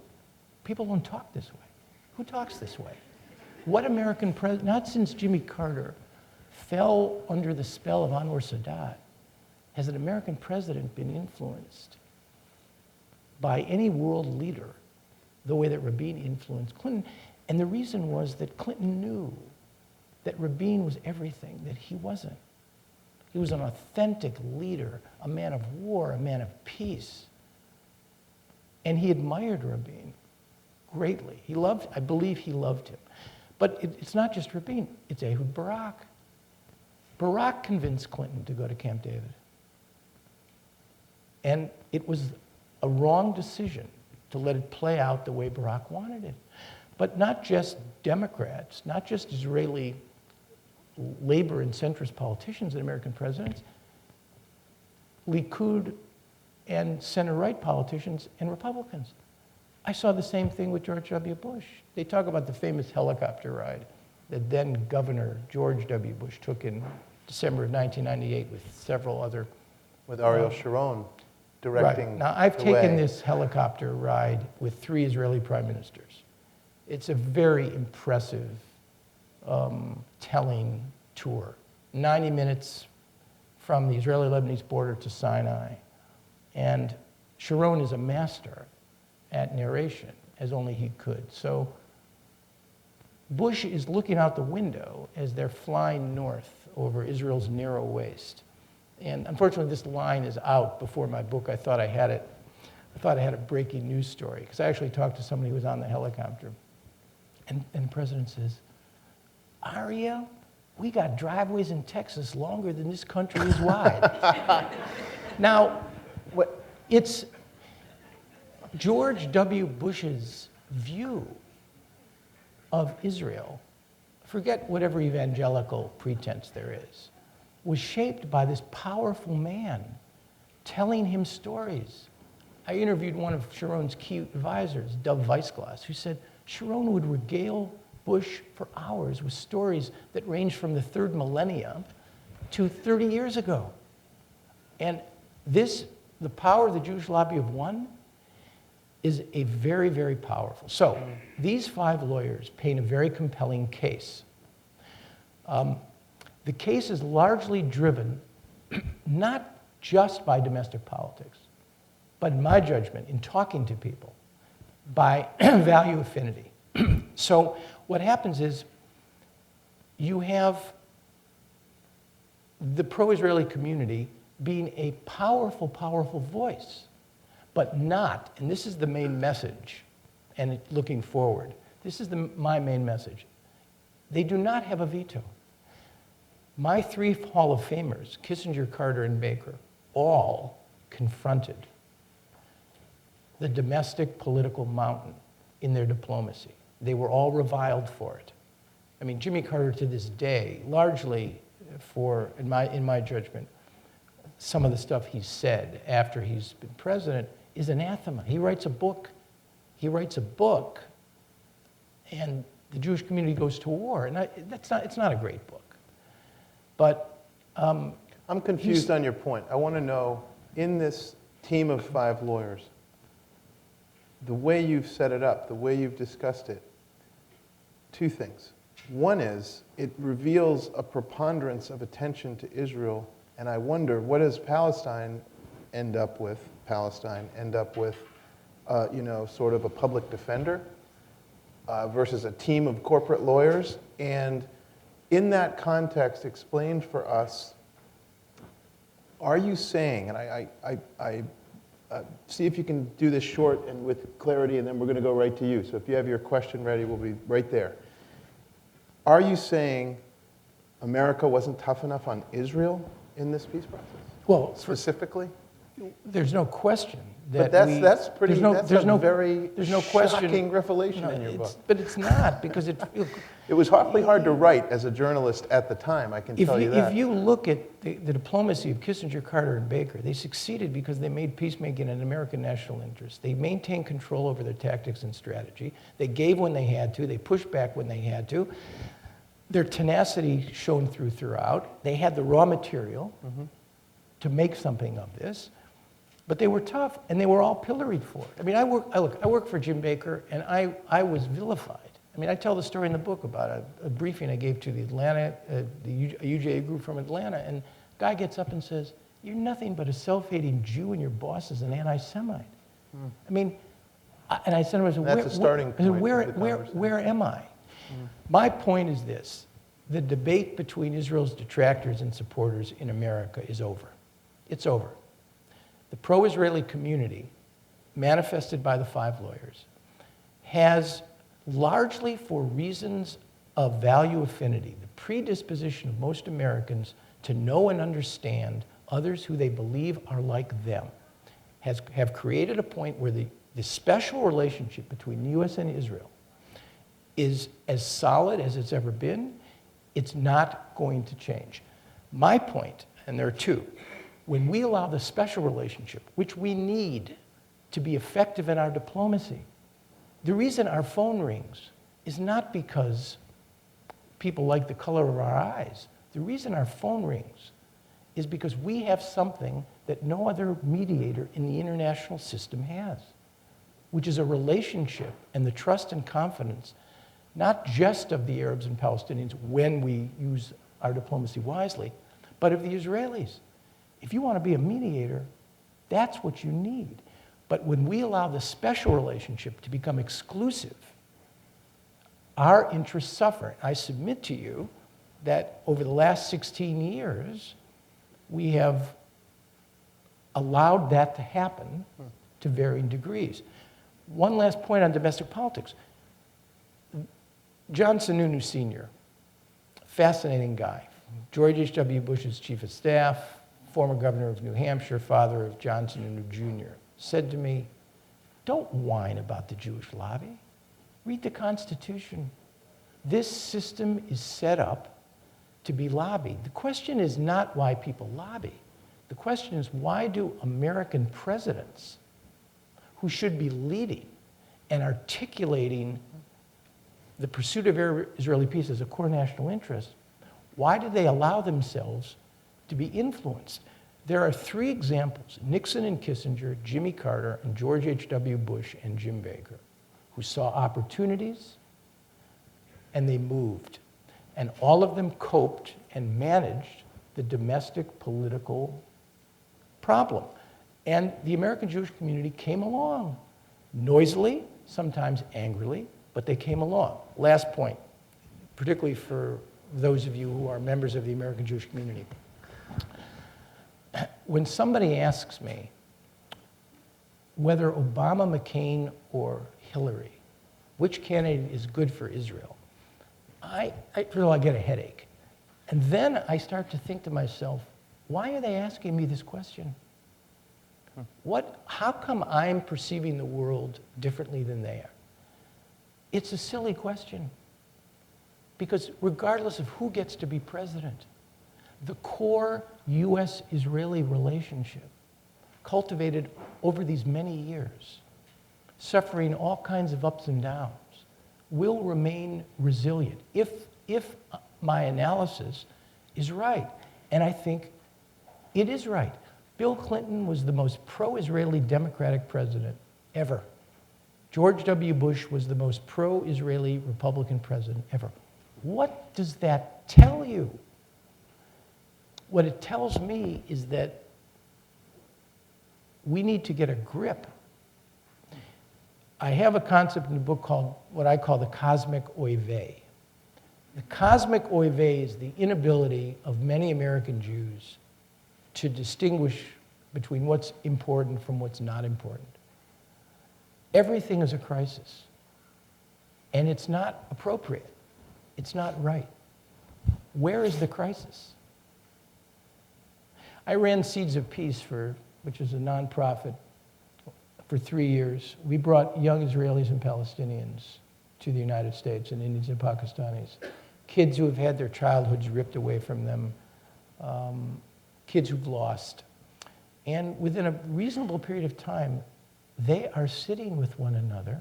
people don't talk this way. Who talks this way? What American president, not since Jimmy Carter fell under the spell of Anwar Sadat, has an American president been influenced by any world leader the way that Rabin influenced Clinton. And the reason was that Clinton knew that Rabin was everything that he wasn't. He was an authentic leader, a man of war, a man of peace. And he admired Rabin greatly. I believe he loved him. But it's not just Rabin, it's Ehud Barak. Barak convinced Clinton to go to Camp David. And it was a wrong decision to let it play out the way Barak wanted it. But not just Democrats, not just Israeli labor and centrist politicians and American presidents, Likud and center-right politicians and Republicans. I saw the same thing with George W. Bush. They talk about the famous helicopter ride that then Governor George W. Bush took in December of 1998 with several other... With Ariel Sharon directing Right. Now, I've the taken way. this helicopter ride with 3 Israeli prime ministers. It's a very impressive, telling tour. 90 minutes from the Israeli-Lebanese border to Sinai. And Sharon is a master at narration, as only he could. So Bush is looking out the window as they're flying north over Israel's narrow waist. And unfortunately, this line is out before my book. I thought I had it. I thought I had a breaking news story, because I actually talked to somebody who was on the helicopter. And the president says, Ariel, We got driveways in Texas longer than this country is wide. Now, it's George W. Bush's view of Israel, forget whatever evangelical pretense there is, was shaped by this powerful man telling him stories. I interviewed one of Sharon's key advisors, Dov Weissglass, who said Sharon would regale Bush for hours with stories that ranged from the third millennium to 30 years ago. And this, the power of the Jewish lobby of one, is a very, very powerful. So these 5 lawyers paint a very compelling case. The case is largely driven not just by domestic politics, but in my judgment, in talking to people, by value affinity. So what happens is you have the pro-Israeli community being a powerful, powerful voice, but not, and this is the main message, and looking forward, this is my main message. They do not have a veto. My 3 Hall of Famers, Kissinger, Carter, and Baker, all confronted the domestic political mountain in their diplomacy. They were all reviled for it. I mean, Jimmy Carter to this day, largely for, in my judgment, some of the stuff he said after he's been president is anathema. He writes a book, and the Jewish community goes to war. And it's not a great book. But I'm confused on your point. I want to know, in this team of 5 lawyers, the way you've set it up, the way you've discussed it, 2 things. One is, it reveals a preponderance of attention to Israel, and I wonder, what does Palestine end up with, sort of a public defender versus a team of corporate lawyers? And in that context, explain for us, are you saying, and I see if you can do this short and with clarity, and then we're going to go right to you. So if you have your question ready, we'll be right there. Are you saying America wasn't tough enough on Israel in this peace process? Well, specifically? There's no question that but that's pretty. That's a very shocking revelation in your book. But it's not, because it was awfully hard to write as a journalist at the time, I can tell you that. If you look at the diplomacy of Kissinger, Carter, and Baker, they succeeded because they made peacemaking an American national interest. They maintained control over their tactics and strategy. They gave when they had to. They pushed back when they had to. Their tenacity shone throughout. They had the raw material to make something of this. But they were tough, and they were all pilloried for it. I mean, I work for Jim Baker, and I was vilified. I mean, I tell the story in the book about a briefing I gave to the Atlanta, a UJA group from Atlanta, and a guy gets up and says, "You're nothing but a self-hating Jew, and your boss is an anti-Semite." I mean, and I said to him, that's a starting point. Where am I? My point is this: the debate between Israel's detractors and supporters in America is over. It's over. The pro-Israeli community, manifested by the 5 lawyers, has largely for reasons of value affinity, the predisposition of most Americans to know and understand others who they believe are like them, have created a point where the special relationship between the U.S. and Israel is as solid as it's ever been. It's not going to change. My point, and there are 2, when we allow the special relationship, which we need to be effective in our diplomacy, the reason our phone rings is not because people like the color of our eyes. The reason our phone rings is because we have something that no other mediator in the international system has, which is a relationship and the trust and confidence, not just of the Arabs and Palestinians when we use our diplomacy wisely, but of the Israelis. If you want to be a mediator, that's what you need. But when we allow the special relationship to become exclusive, our interests suffer. I submit to you that over the last 16 years, we have allowed that to happen to varying degrees. One last point on domestic politics. John Sununu Sr. Fascinating guy. George H.W. Bush's chief of staff, former governor of New Hampshire, father of Johnson and Jr., said to me, "Don't whine about the Jewish lobby. Read the Constitution. This system is set up to be lobbied." The question is not why people lobby. The question is, why do American presidents, who should be leading and articulating the pursuit of Arab-Israeli peace as a core national interest, why do they allow themselves to be influenced? There are three examples, Nixon and Kissinger, Jimmy Carter, and George H.W. Bush and Jim Baker, who saw opportunities and they moved. And all of them coped and managed the domestic political problem. And the American Jewish community came along, noisily, sometimes angrily, but they came along. Last point, particularly for those of you who are members of the American Jewish community. When somebody asks me whether Obama, McCain, or Hillary, which candidate is good for Israel, first of all, I get a headache. And then I start to think to myself, why are they asking me this question? How come I'm perceiving the world differently than they are? It's a silly question. Because regardless of who gets to be president, the core US-Israeli relationship, cultivated over these many years, suffering all kinds of ups and downs, will remain resilient if my analysis is right. And I think it is right. Bill Clinton was the most pro-Israeli Democratic president ever. George W. Bush was the most pro-Israeli Republican president ever. What does that tell you? What it tells me is that we need to get a grip. I have a concept in the book called what I call the cosmic oy vey. The cosmic oy vey is the inability of many American Jews to distinguish between what's important from what's not important. Everything is a crisis, and it's not appropriate. It's not right. Where is the crisis? I ran Seeds of Peace, which is a nonprofit, for 3 years. We brought young Israelis and Palestinians to the United States, and Indians and Pakistanis, kids who have had their childhoods ripped away from them, kids who've lost. And within a reasonable period of time, they are sitting with one another,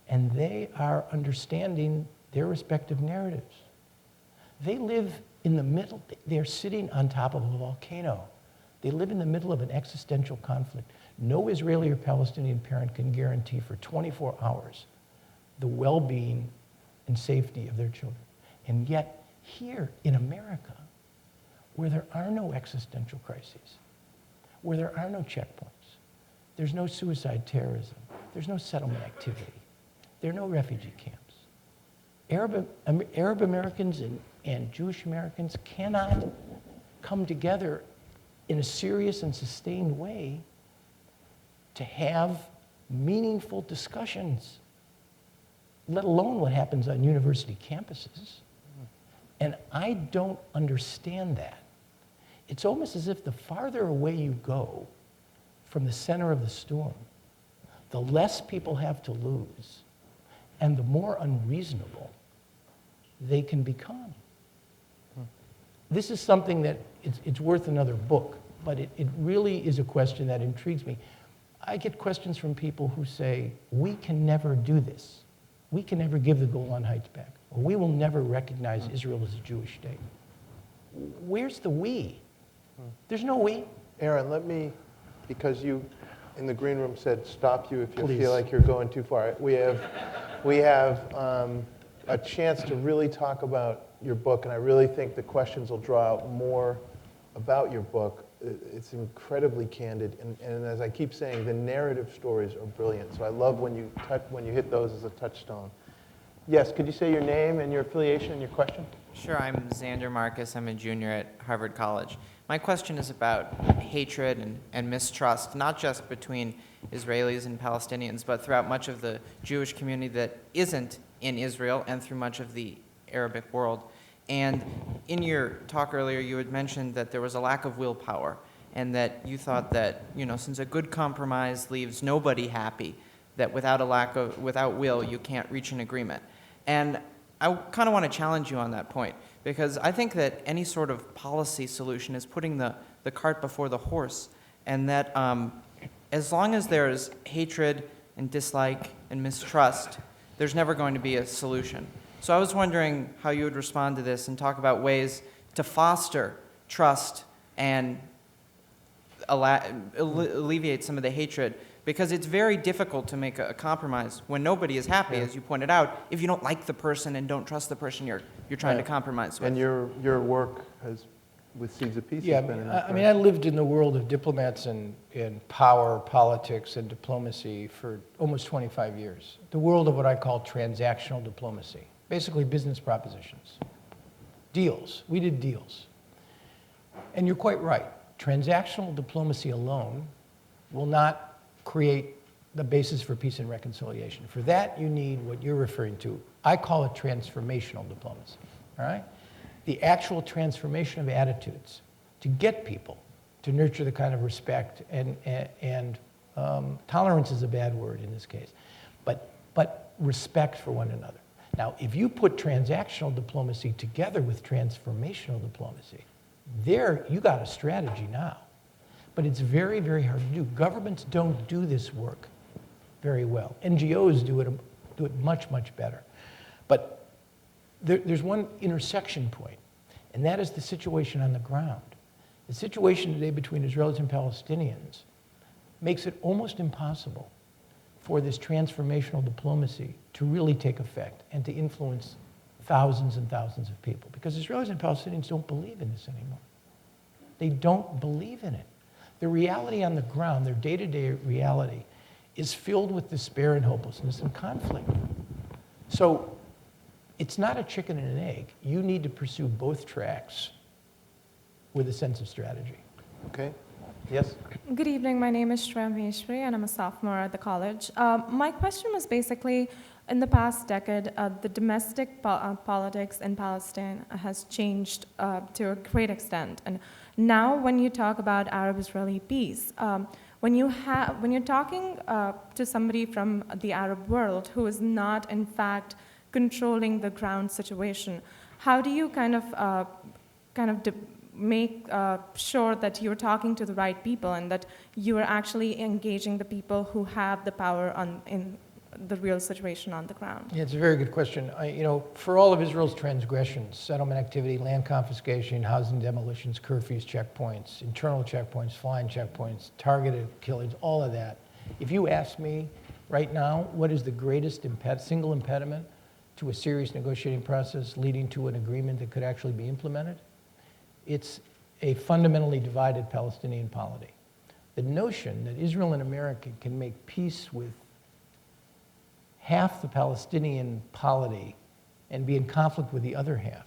and they are understanding their respective narratives. They live in the middle, they're sitting on top of a volcano. They live in the middle of an existential conflict. No Israeli or Palestinian parent can guarantee for 24 hours the well-being and safety of their children. And yet, here in America, where there are no existential crises, where there are no checkpoints, there's no suicide terrorism, there's no settlement activity, there are no refugee camps. Arab Americans and Jewish Americans cannot come together in a serious and sustained way to have meaningful discussions, let alone what happens on university campuses. And I don't understand that. It's almost as if the farther away you go from the center of the storm, the less people have to lose, and the more unreasonable they can become. This is something that it's worth another book, but it really is a question that intrigues me. I get questions from people who say, we can never do this. We can never give the Golan Heights back. Or we will never recognize Israel as a Jewish state. Where's the we? There's no we. Aaron, let me, because you in the green room said stop you if you Please. feel like you're going too far. We have a chance to really talk about your book, and I really think the questions will draw out more about your book. It's incredibly candid, and as I keep saying, the narrative stories are brilliant. So I love when you hit those as a touchstone. Yes, could you say your name and your affiliation and your question? Sure, I'm Xander Marcus. I'm a junior at Harvard College. My question is about hatred and mistrust, not just between Israelis and Palestinians, but throughout much of the Jewish community that isn't in Israel and through much of the Arabic world. And in your talk earlier, you had mentioned that there was a lack of willpower, and that you thought that, since a good compromise leaves nobody happy, that without will, you can't reach an agreement. And I kind of want to challenge you on that point, because I think that any sort of policy solution is putting the cart before the horse, and that as long as there's hatred and dislike and mistrust, there's never going to be a solution. So I was wondering how you would respond to this and talk about ways to foster trust and alleviate some of the hatred, because it's very difficult to make a compromise when nobody is happy, as you pointed out, if you don't like the person and don't trust the person you're trying to compromise with. And your work with Seeds of Peace Yeah, has been in I mean, I lived in the world of diplomats and power, politics, and diplomacy for almost 25 years. The world of what I call transactional diplomacy, basically business propositions, deals. We did deals. And you're quite right. Transactional diplomacy alone will not create the basis for peace and reconciliation. For that, you need what you're referring to. I call it transformational diplomacy, all right? The actual transformation of attitudes to get people to nurture the kind of respect and tolerance is a bad word in this case, but respect for one another. Now, if you put transactional diplomacy together with transformational diplomacy, there you got a strategy now. But it's very, very hard to do. Governments don't do this work very well. NGOs do it much, much better. But there's one intersection point, and that is the situation on the ground. The situation today between Israelis and Palestinians makes it almost impossible for this transformational diplomacy to really take effect and to influence thousands and thousands of people. Because Israelis and Palestinians don't believe in this anymore. They don't believe in it. The reality on the ground, their day-to-day reality, is filled with despair and hopelessness and conflict. So it's not a chicken and an egg. You need to pursue both tracks with a sense of strategy. Okay. Yes? Good evening. My name is Shreya Maheshwari, and I'm a sophomore at the college. My question was basically, in the past decade, the domestic politics in Palestine has changed to a great extent. And now when you talk about Arab-Israeli peace, when you're talking to somebody from the Arab world who is not, in fact, controlling the ground situation, how do you make sure that you're talking to the right people and that you are actually engaging the people who have the power in the real situation on the ground? Yeah, it's a very good question. For all of Israel's transgressions, settlement activity, land confiscation, housing demolitions, curfews, checkpoints, internal checkpoints, flying checkpoints, targeted killings, all of that, if you ask me right now, what is the greatest single impediment to a serious negotiating process leading to an agreement that could actually be implemented? It's a fundamentally divided Palestinian polity. The notion that Israel and America can make peace with half the Palestinian polity and be in conflict with the other half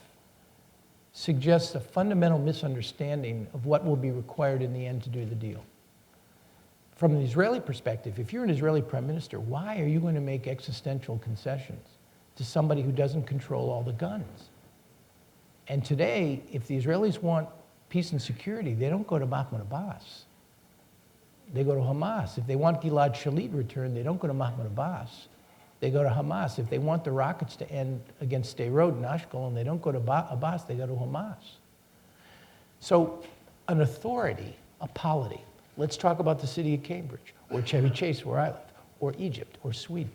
suggests a fundamental misunderstanding of what will be required in the end to do the deal. From the Israeli perspective, if you're an Israeli prime minister, why are you going to make existential concessions to somebody who doesn't control all the guns? And today, if the Israelis want peace and security, they don't go to Mahmoud Abbas. They go to Hamas. If they want Gilad Shalit returned, they don't go to Mahmoud Abbas. They go to Hamas. If they want the rockets to end against Sderot and Ashkelon, they don't go to Abbas, they go to Hamas. So an authority, a polity, let's talk about the city of Cambridge, or Chevy Chase, where I live, or Egypt, or Sweden.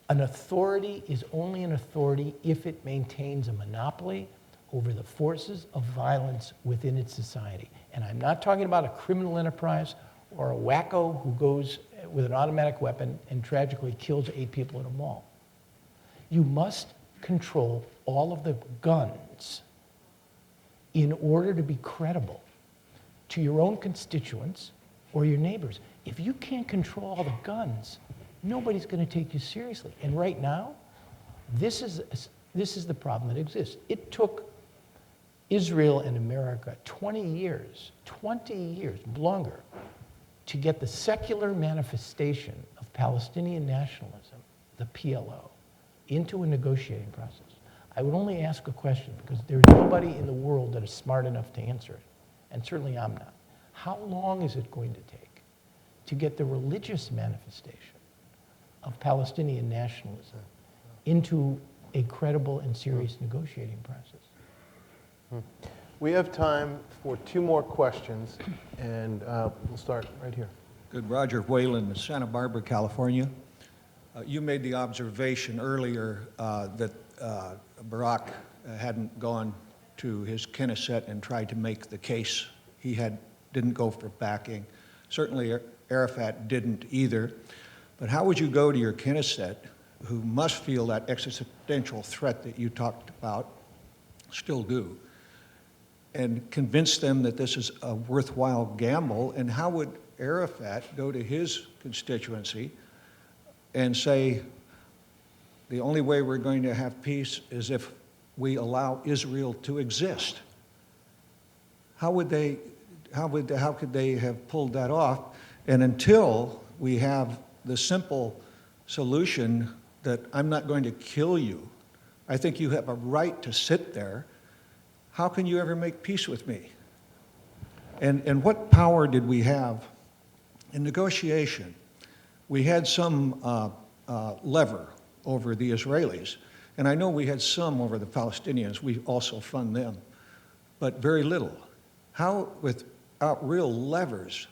An authority is only an authority if it maintains a monopoly over the forces of violence within its society. And I'm not talking about a criminal enterprise or a wacko who goes with an automatic weapon and tragically kills 8 people at a mall. You must control all of the guns in order to be credible to your own constituents or your neighbors. If you can't control all the guns, nobody's going to take you seriously. And right now, this is the problem that exists. It took Israel and America 20 years, longer, to get the secular manifestation of Palestinian nationalism, the PLO, into a negotiating process. I would only ask a question because there's nobody in the world that is smart enough to answer it, and certainly I'm not. How long is it going to take to get the religious manifestation of Palestinian nationalism into a credible and serious negotiating process? We have time for 2 more questions, and we'll start right here. Good. Roger Whalen, Santa Barbara, California. You made the observation earlier that Barak hadn't gone to his Knesset and tried to make the case. He didn't go for backing. Certainly Arafat didn't either. But how would you go to your Knesset, who must feel that existential threat that you talked about, still do, and convince them that this is a worthwhile gamble? And how would Arafat go to his constituency and say, the only way we're going to have peace is if we allow Israel to exist? How could they have pulled that off? And until we have the simple solution that I'm not going to kill you, I think you have a right to sit there, how can you ever make peace with me? And what power did we have in negotiation? We had some lever over the Israelis, and I know we had some over the Palestinians. We also fund them, but very little. How, without real levers,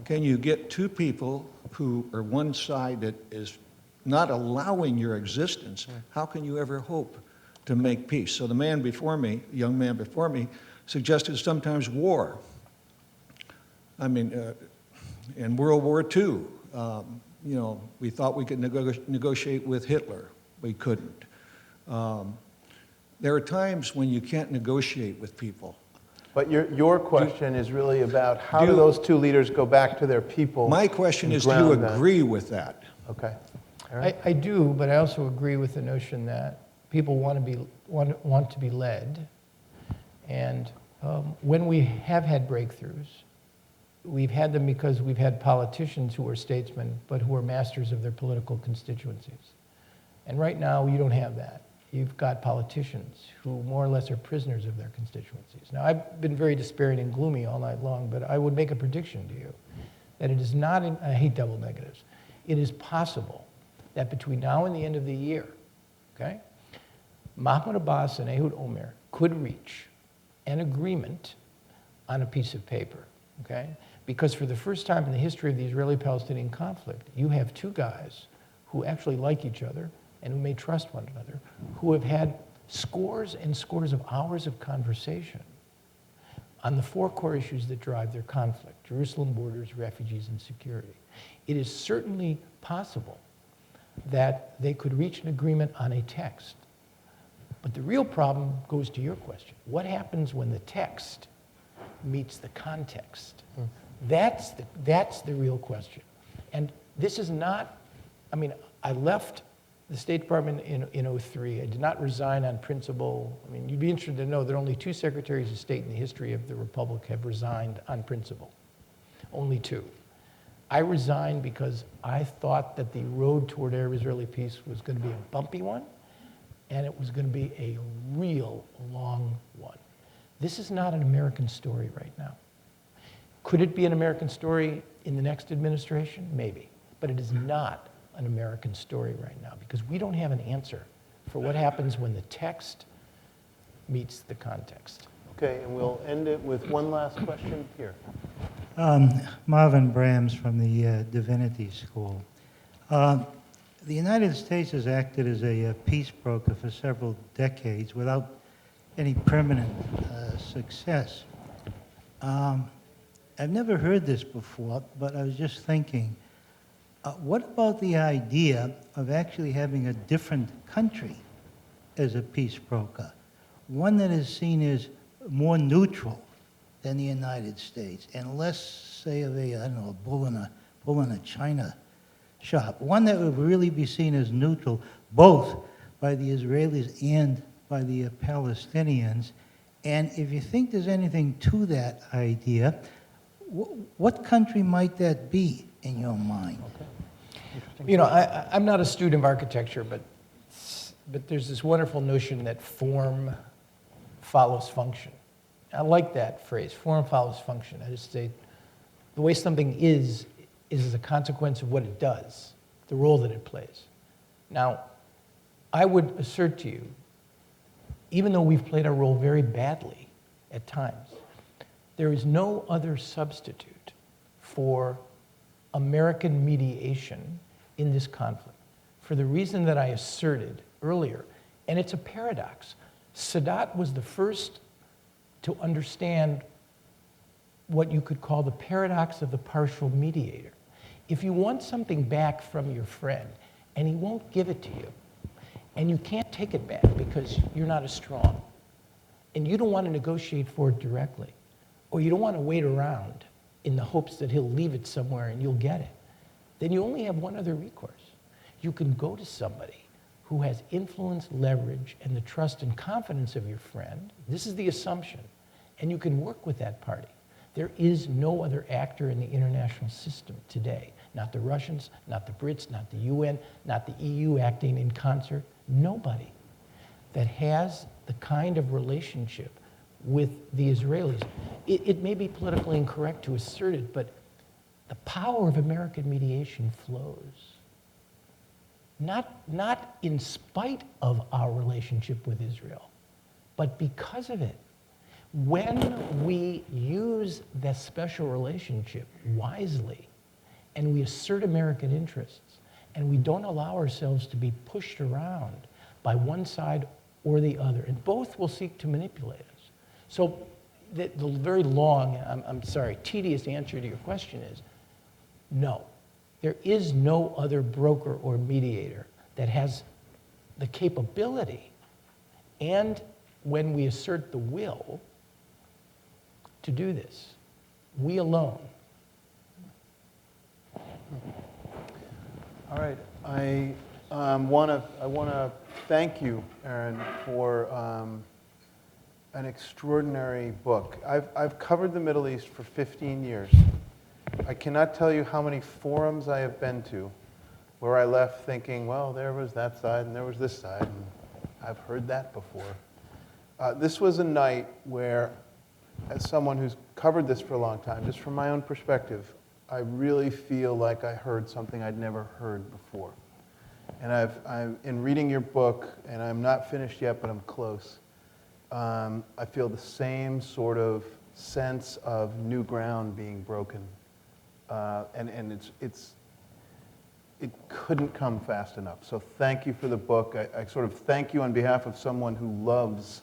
can you get 2 people who are one side that is not allowing your existence? How can you ever hope to make peace? So the man before me, young man before me, suggested sometimes war. I mean, in World War II, we thought we could negotiate with Hitler. We couldn't. There are times when you can't negotiate with people. But your question is really about how do those 2 leaders go back to their people? My question and is, do you ground them? agree with that? Okay. Aaron? I do, but I also agree with the notion that people want to be led. And when we have had breakthroughs, we've had them because we've had politicians who are statesmen, but who are masters of their political constituencies. And right now, you don't have that. You've got politicians who more or less are prisoners of their constituencies. Now, I've been very despairing and gloomy all night long, but I would make a prediction to you that it is not, I hate double negatives, it is possible that between now and the end of the year, okay, Mahmoud Abbas and Ehud Omer could reach an agreement on a piece of paper, okay? Because for the first time in the history of the Israeli-Palestinian conflict, you have 2 guys who actually like each other and who may trust one another, who have had scores and scores of hours of conversation on the 4 core issues that drive their conflict: Jerusalem, borders, refugees, and security. It is certainly possible that they could reach an agreement on a text. But the real problem goes to your question. What happens when the text meets the context? That's the real question. And this is not, I mean, I left the State Department in 2003. I did not resign on principle. I mean, you'd be interested to know that only 2 secretaries of state in the history of the Republic have resigned on principle. Only 2. I resigned because I thought that the road toward Arab-Israeli peace was going to be a bumpy one, and it was going to be a real long one. This is not an American story right now. Could it be an American story in the next administration? Maybe. But it is not an American story right now because we don't have an answer for what happens when the text meets the context. Okay, and we'll end it with one last question here. Marvin Brams from the Divinity School. The United States has acted as a peace broker for several decades without any permanent success. I've never heard this before, but I was just thinking, what about the idea of actually having a different country as a peace broker? One that is seen as more neutral than the United States and less, say, of a, I don't know, a bull in a china shop. One that would really be seen as neutral, both by the Israelis and by the Palestinians. And if you think there's anything to that idea, what country might that be in your mind? You know, I'm not a student of architecture, but but there's this wonderful notion that form follows function. I like that phrase, form follows function. I just say the way something is as a consequence of what it does, the role that it plays. Now, I would assert to you, even though we've played our role very badly at times, there is no other substitute for American mediation in this conflict, for the reason that I asserted earlier. And it's a paradox. Sadat was the first to understand what you could call the paradox of the partial mediator. If you want something back from your friend, and he won't give it to you, and you can't take it back because you're not as strong, and you don't want to negotiate for it directly, or you don't want to wait around in the hopes that he'll leave it somewhere and you'll get it, then you only have one other recourse. You can go to somebody who has influence, leverage, and the trust and confidence of your friend. This is the assumption. And you can work with that party. There is no other actor in the international system today. Not the Russians, not the Brits, not the UN, not the EU acting in concert. Nobody that has the kind of relationship with the Israelis. It may be politically incorrect to assert it, but the power of American mediation flows. Not in spite of our relationship with Israel, but because of it. When we use that special relationship wisely, and we assert American interests, and we don't allow ourselves to be pushed around by one side or the other, and both will seek to manipulate us. So the very long, I'm sorry, tedious answer to your question is, no. There is no other broker or mediator that has the capability, and when we assert the will, to do this. We alone. All right. I want to thank you, Aaron, for an extraordinary book. I've covered the Middle East for 15 years. I cannot tell you how many forums I have been to where I left thinking, well, there was that side and there was this side, and I've heard that before. This was a night where, as someone who's covered this for a long time, just from my own perspective, I really feel like I heard something I'd never heard before. And I'm in reading your book, and I'm not finished yet, but I'm close. I feel the same sort of sense of new ground being broken. And it couldn't come fast enough. So thank you for the book. I sort of thank you on behalf of someone who loves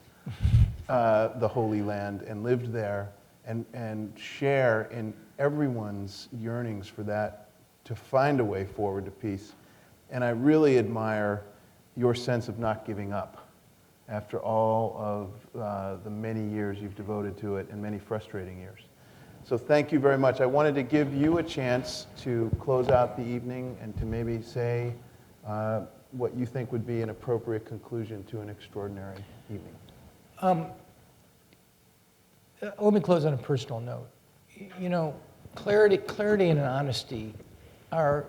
the Holy Land and lived there and share in everyone's yearnings for that, to find a way forward to peace. And I really admire your sense of not giving up after all of the many years you've devoted to it and many frustrating years. So thank you very much. I wanted to give you a chance to close out the evening and to maybe say what you think would be an appropriate conclusion to an extraordinary evening. Let me close on a personal note. You know, clarity and honesty are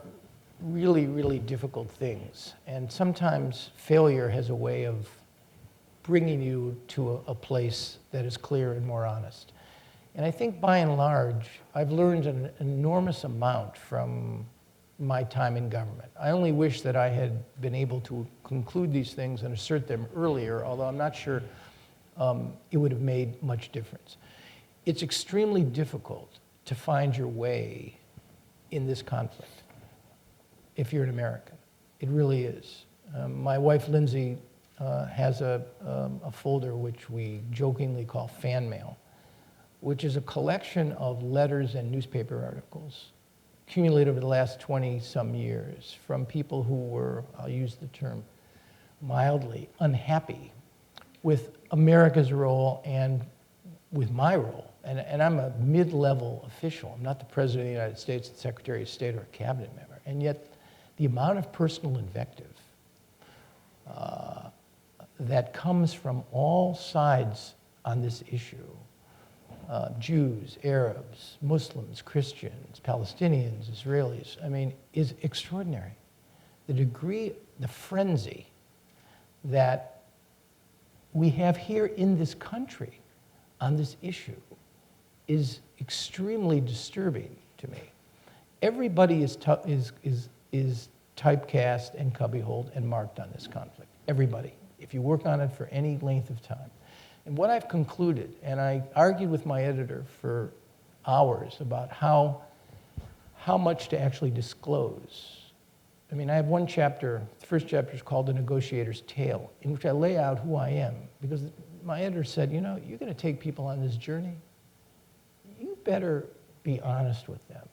really, really difficult things. And sometimes failure has a way of bringing you to a place that is clear and more honest. And I think by and large, I've learned an enormous amount from my time in government. I only wish that I had been able to conclude these things and assert them earlier, although I'm not sure it would have made much difference. It's extremely difficult to find your way in this conflict if you're an American. It really is. My wife, Lindsay, has a folder which we jokingly call fan mail, which is a collection of letters and newspaper articles accumulated over the last 20-some years from people who were, I'll use the term mildly, unhappy with America's role and with my role. And I'm a mid-level official. I'm not the President of the United States, the Secretary of State, or a cabinet member. And yet, the amount of personal invective that comes from all sides on this issue, Jews, Arabs, Muslims, Christians, Palestinians, Israelis, I mean, is extraordinary. The degree, the frenzy that we have here in this country on this issue is extremely disturbing to me. Everybody is typecast and cubbyholed and marked on this conflict. Everybody, if you work on it for any length of time. And what I've concluded, and I argued with my editor for hours about how much to actually disclose. I mean, I have one chapter, the first chapter is called The Negotiator's Tale, in which I lay out who I am. Because my editor said, you know, you're going to take people on this journey. You better be honest with them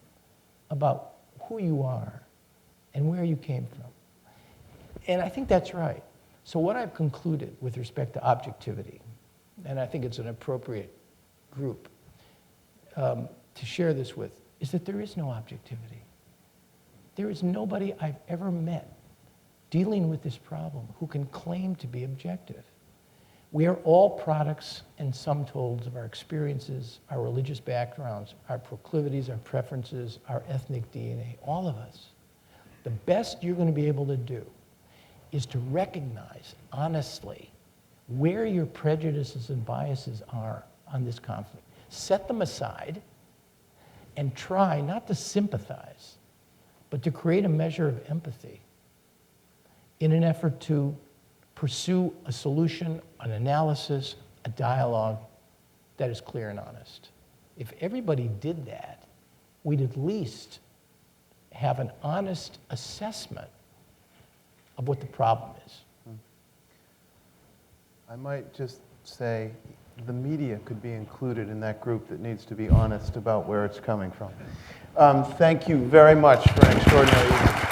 about who you are and where you came from. And I think that's right. So what I've concluded with respect to objectivity, and I think it's an appropriate group to share this with, is that there is no objectivity. There is nobody I've ever met dealing with this problem who can claim to be objective. We are all products and sum totals of our experiences, our religious backgrounds, our proclivities, our preferences, our ethnic DNA, all of us. The best you're going to be able to do is to recognize honestly where your prejudices and biases are on this conflict. Set them aside and try not to sympathize, but to create a measure of empathy in an effort to pursue a solution, an analysis, a dialogue that is clear and honest. If everybody did that, we'd at least have an honest assessment of what the problem is. I might just say the media could be included in that group that needs to be honest about where it's coming from. Thank you very much for an extraordinary evening.